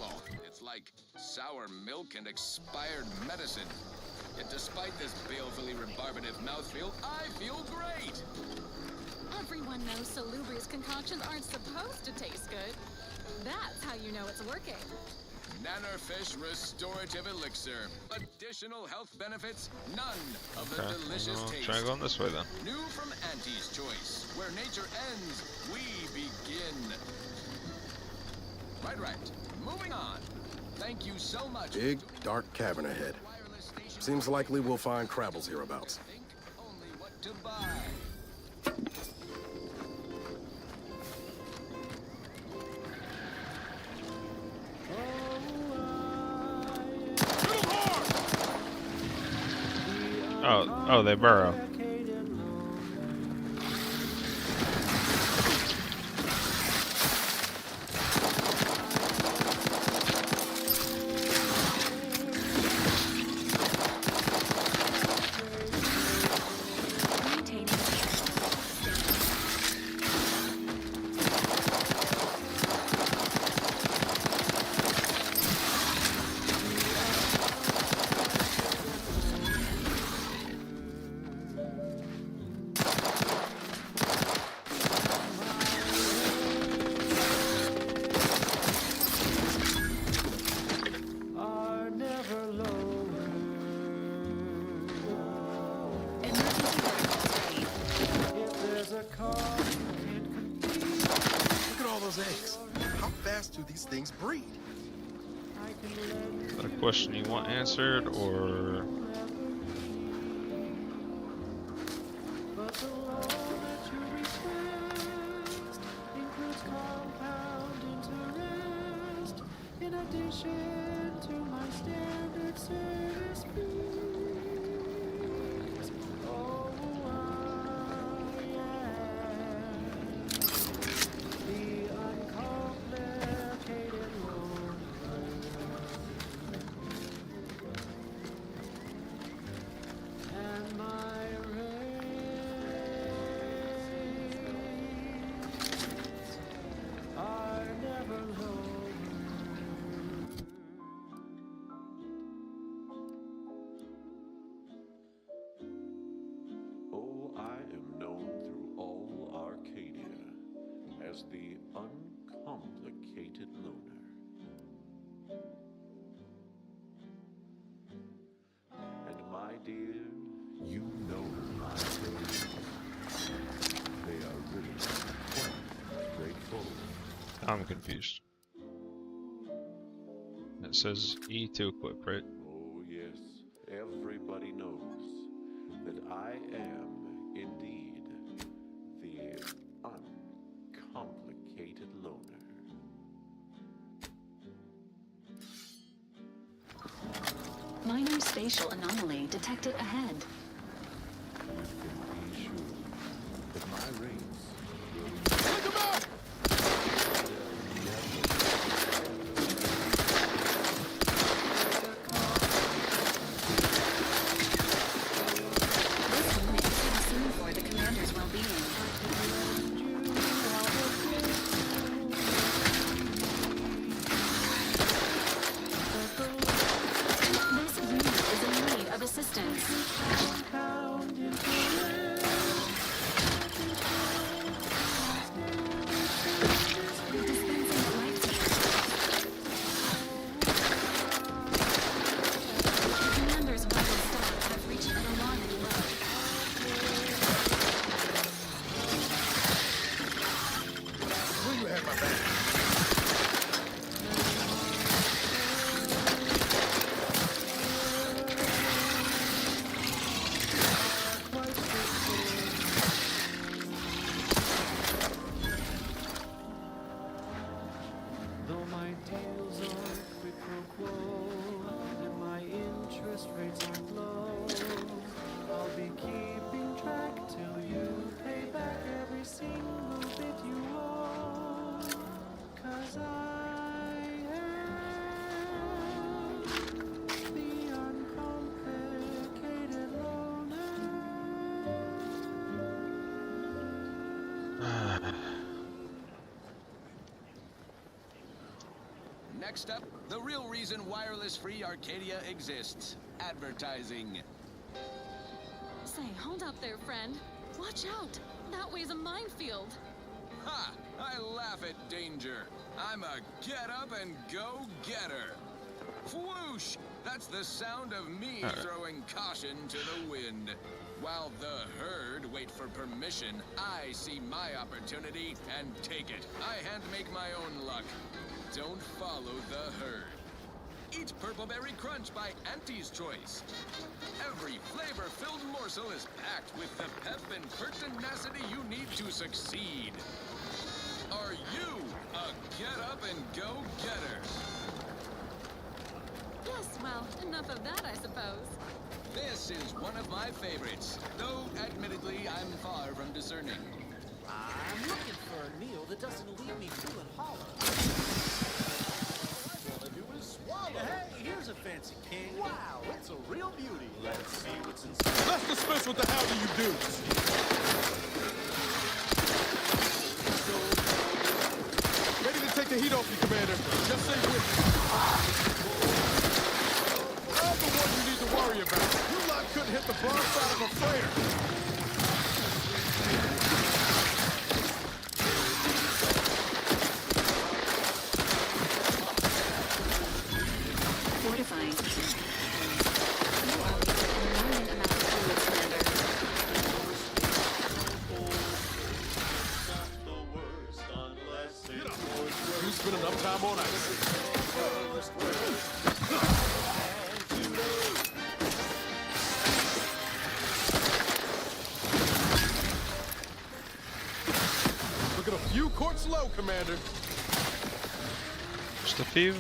Oh, it's like sour milk and expired medicine. Yet despite this balefully rebarbative mouthfeel, I feel great! Everyone knows salubrious concoctions aren't supposed to taste good. That's how you know it's working. Nannerfish Restorative Elixir. Additional health benefits, none of the Okay, delicious I'll taste. try going this way then. New from Antes Choice, where nature ends, we begin. Right. Moving on. Thank you so much. Big, dark cavern ahead. Seems likely we'll find Crabbles hereabouts. Only what to buy. Oh, they burrow. those eggs? How fast do these things breed? Is that a question you want answered, or? In addition to my standard service fees. Oh, I am the uncomplicated loner. And my rates are never low. The uncomplicated loner. And my dear, you know my days. They are really quite straightforward. I'm confused. It says E to equip, right? Oh yes, everybody knows that I am indeed the uncomplicated loner. Minor spatial anomaly detected ahead. You can be sure that my rates will This unit is concerned for the commander's well-being. This unit is in need of assistance. The commander's vital signs have reached an alarming low. Where you had my back? Though my deals are quid pro quo, and my interest rates aren't low, I'll be keeping track till you pay back every single bit you owe. 'Cause I am the uncomplicated loner. Next up, the real reason wireless-free Arcadia exists. Advertising. Say, hold up there, friend. Watch out. That way's a minefield. Ha! I laugh at danger. I'm a get-up-and-go-getter. Whoosh! That's the sound of me throwing caution to the wind. While the herd wait for permission, I see my opportunity and take it. I handmake my own luck. Don't follow the herd. Eat Purpleberry Crunch by Auntie's Choice. Every flavor-filled morsel is packed with the pep and pertinacity you need to succeed. Are you a get-up-and-go-getter? Yes, well, enough of that, I suppose. This is one of my favorites, though admittedly I'm far from discerning. I'm looking for a meal that doesn't leave me feeling hollow. All I want to do is swallow. Hey, here's a fancy king. Wow, it's a real beauty. Let's see what's inside. Let's dismiss with the how do you do. Ready to take the heat off you, Commander. Just say which. I'm the one you need to worry about. You lot couldn't hit the broadside of a freighter. Fortifying. You are within an inordinate amount of fluids, Commander. Get up. go, Commander. Just a few.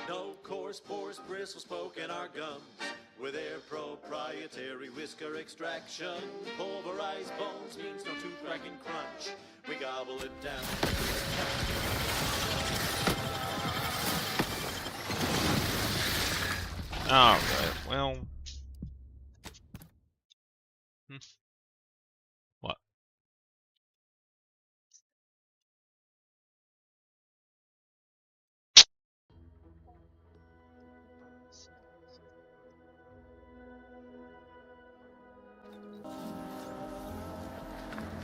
No coarse pores, bristles poking our gums. With their proprietary whisker extraction. Pulverized bones means no tooth crack and crunch. We gobble it down. Alright, well. What?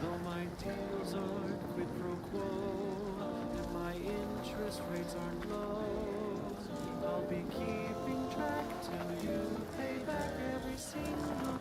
Though my deals aren't quid pro quo, and my interest rates aren't low, I'll be keeping track till you pay back every single.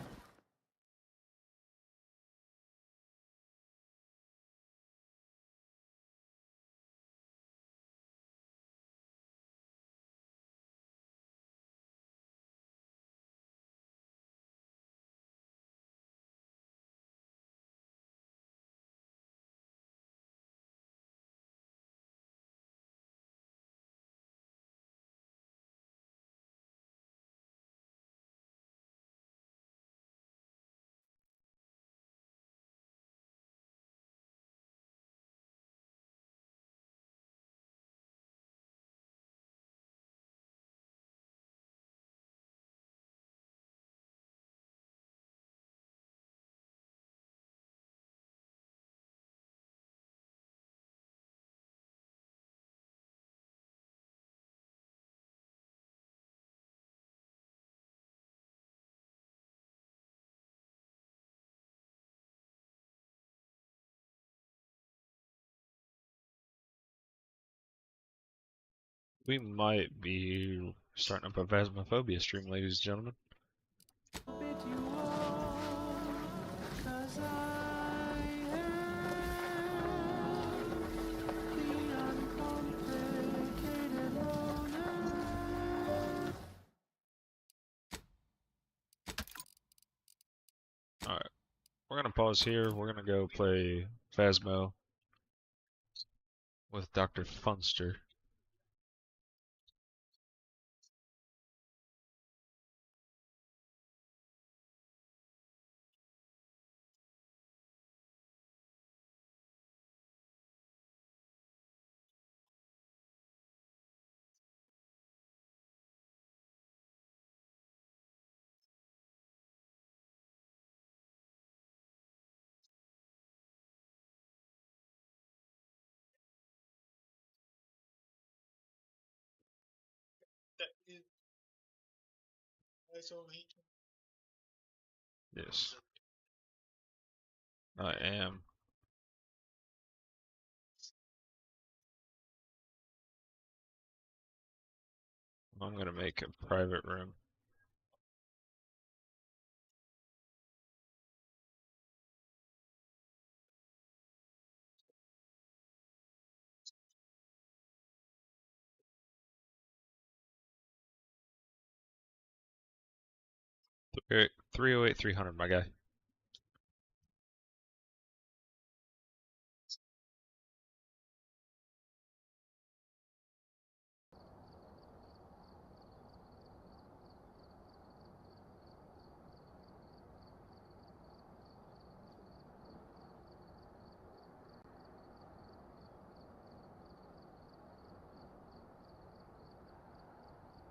We might be starting up a Phasmophobia stream, ladies and gentlemen. Alright, we're gonna pause here. We're gonna go play Phasmo with Dr. Funster. Yes, I am. I'm gonna make a private room. Th- 308-300, my guy.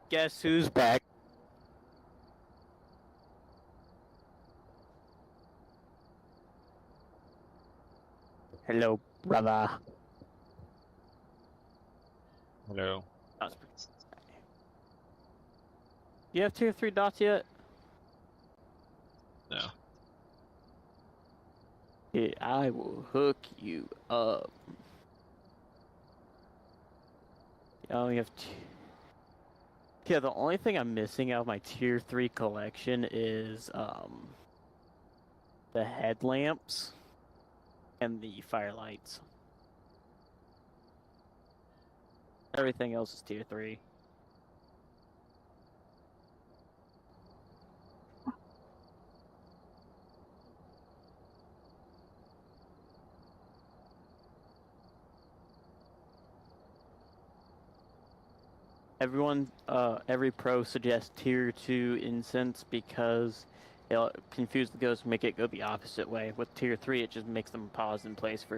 Guess who's back? Hello, brother. Hello. You have tier 3 dots yet? No. Yeah, I will hook you up. I only have two. Yeah, the only thing I'm missing out of my tier 3 collection is the headlamps. And the firelights. Everything else is tier 3. Every pro suggests tier 2 incense because it'll confuse the ghosts and make it go the opposite way. With tier 3, it just makes them pause in place for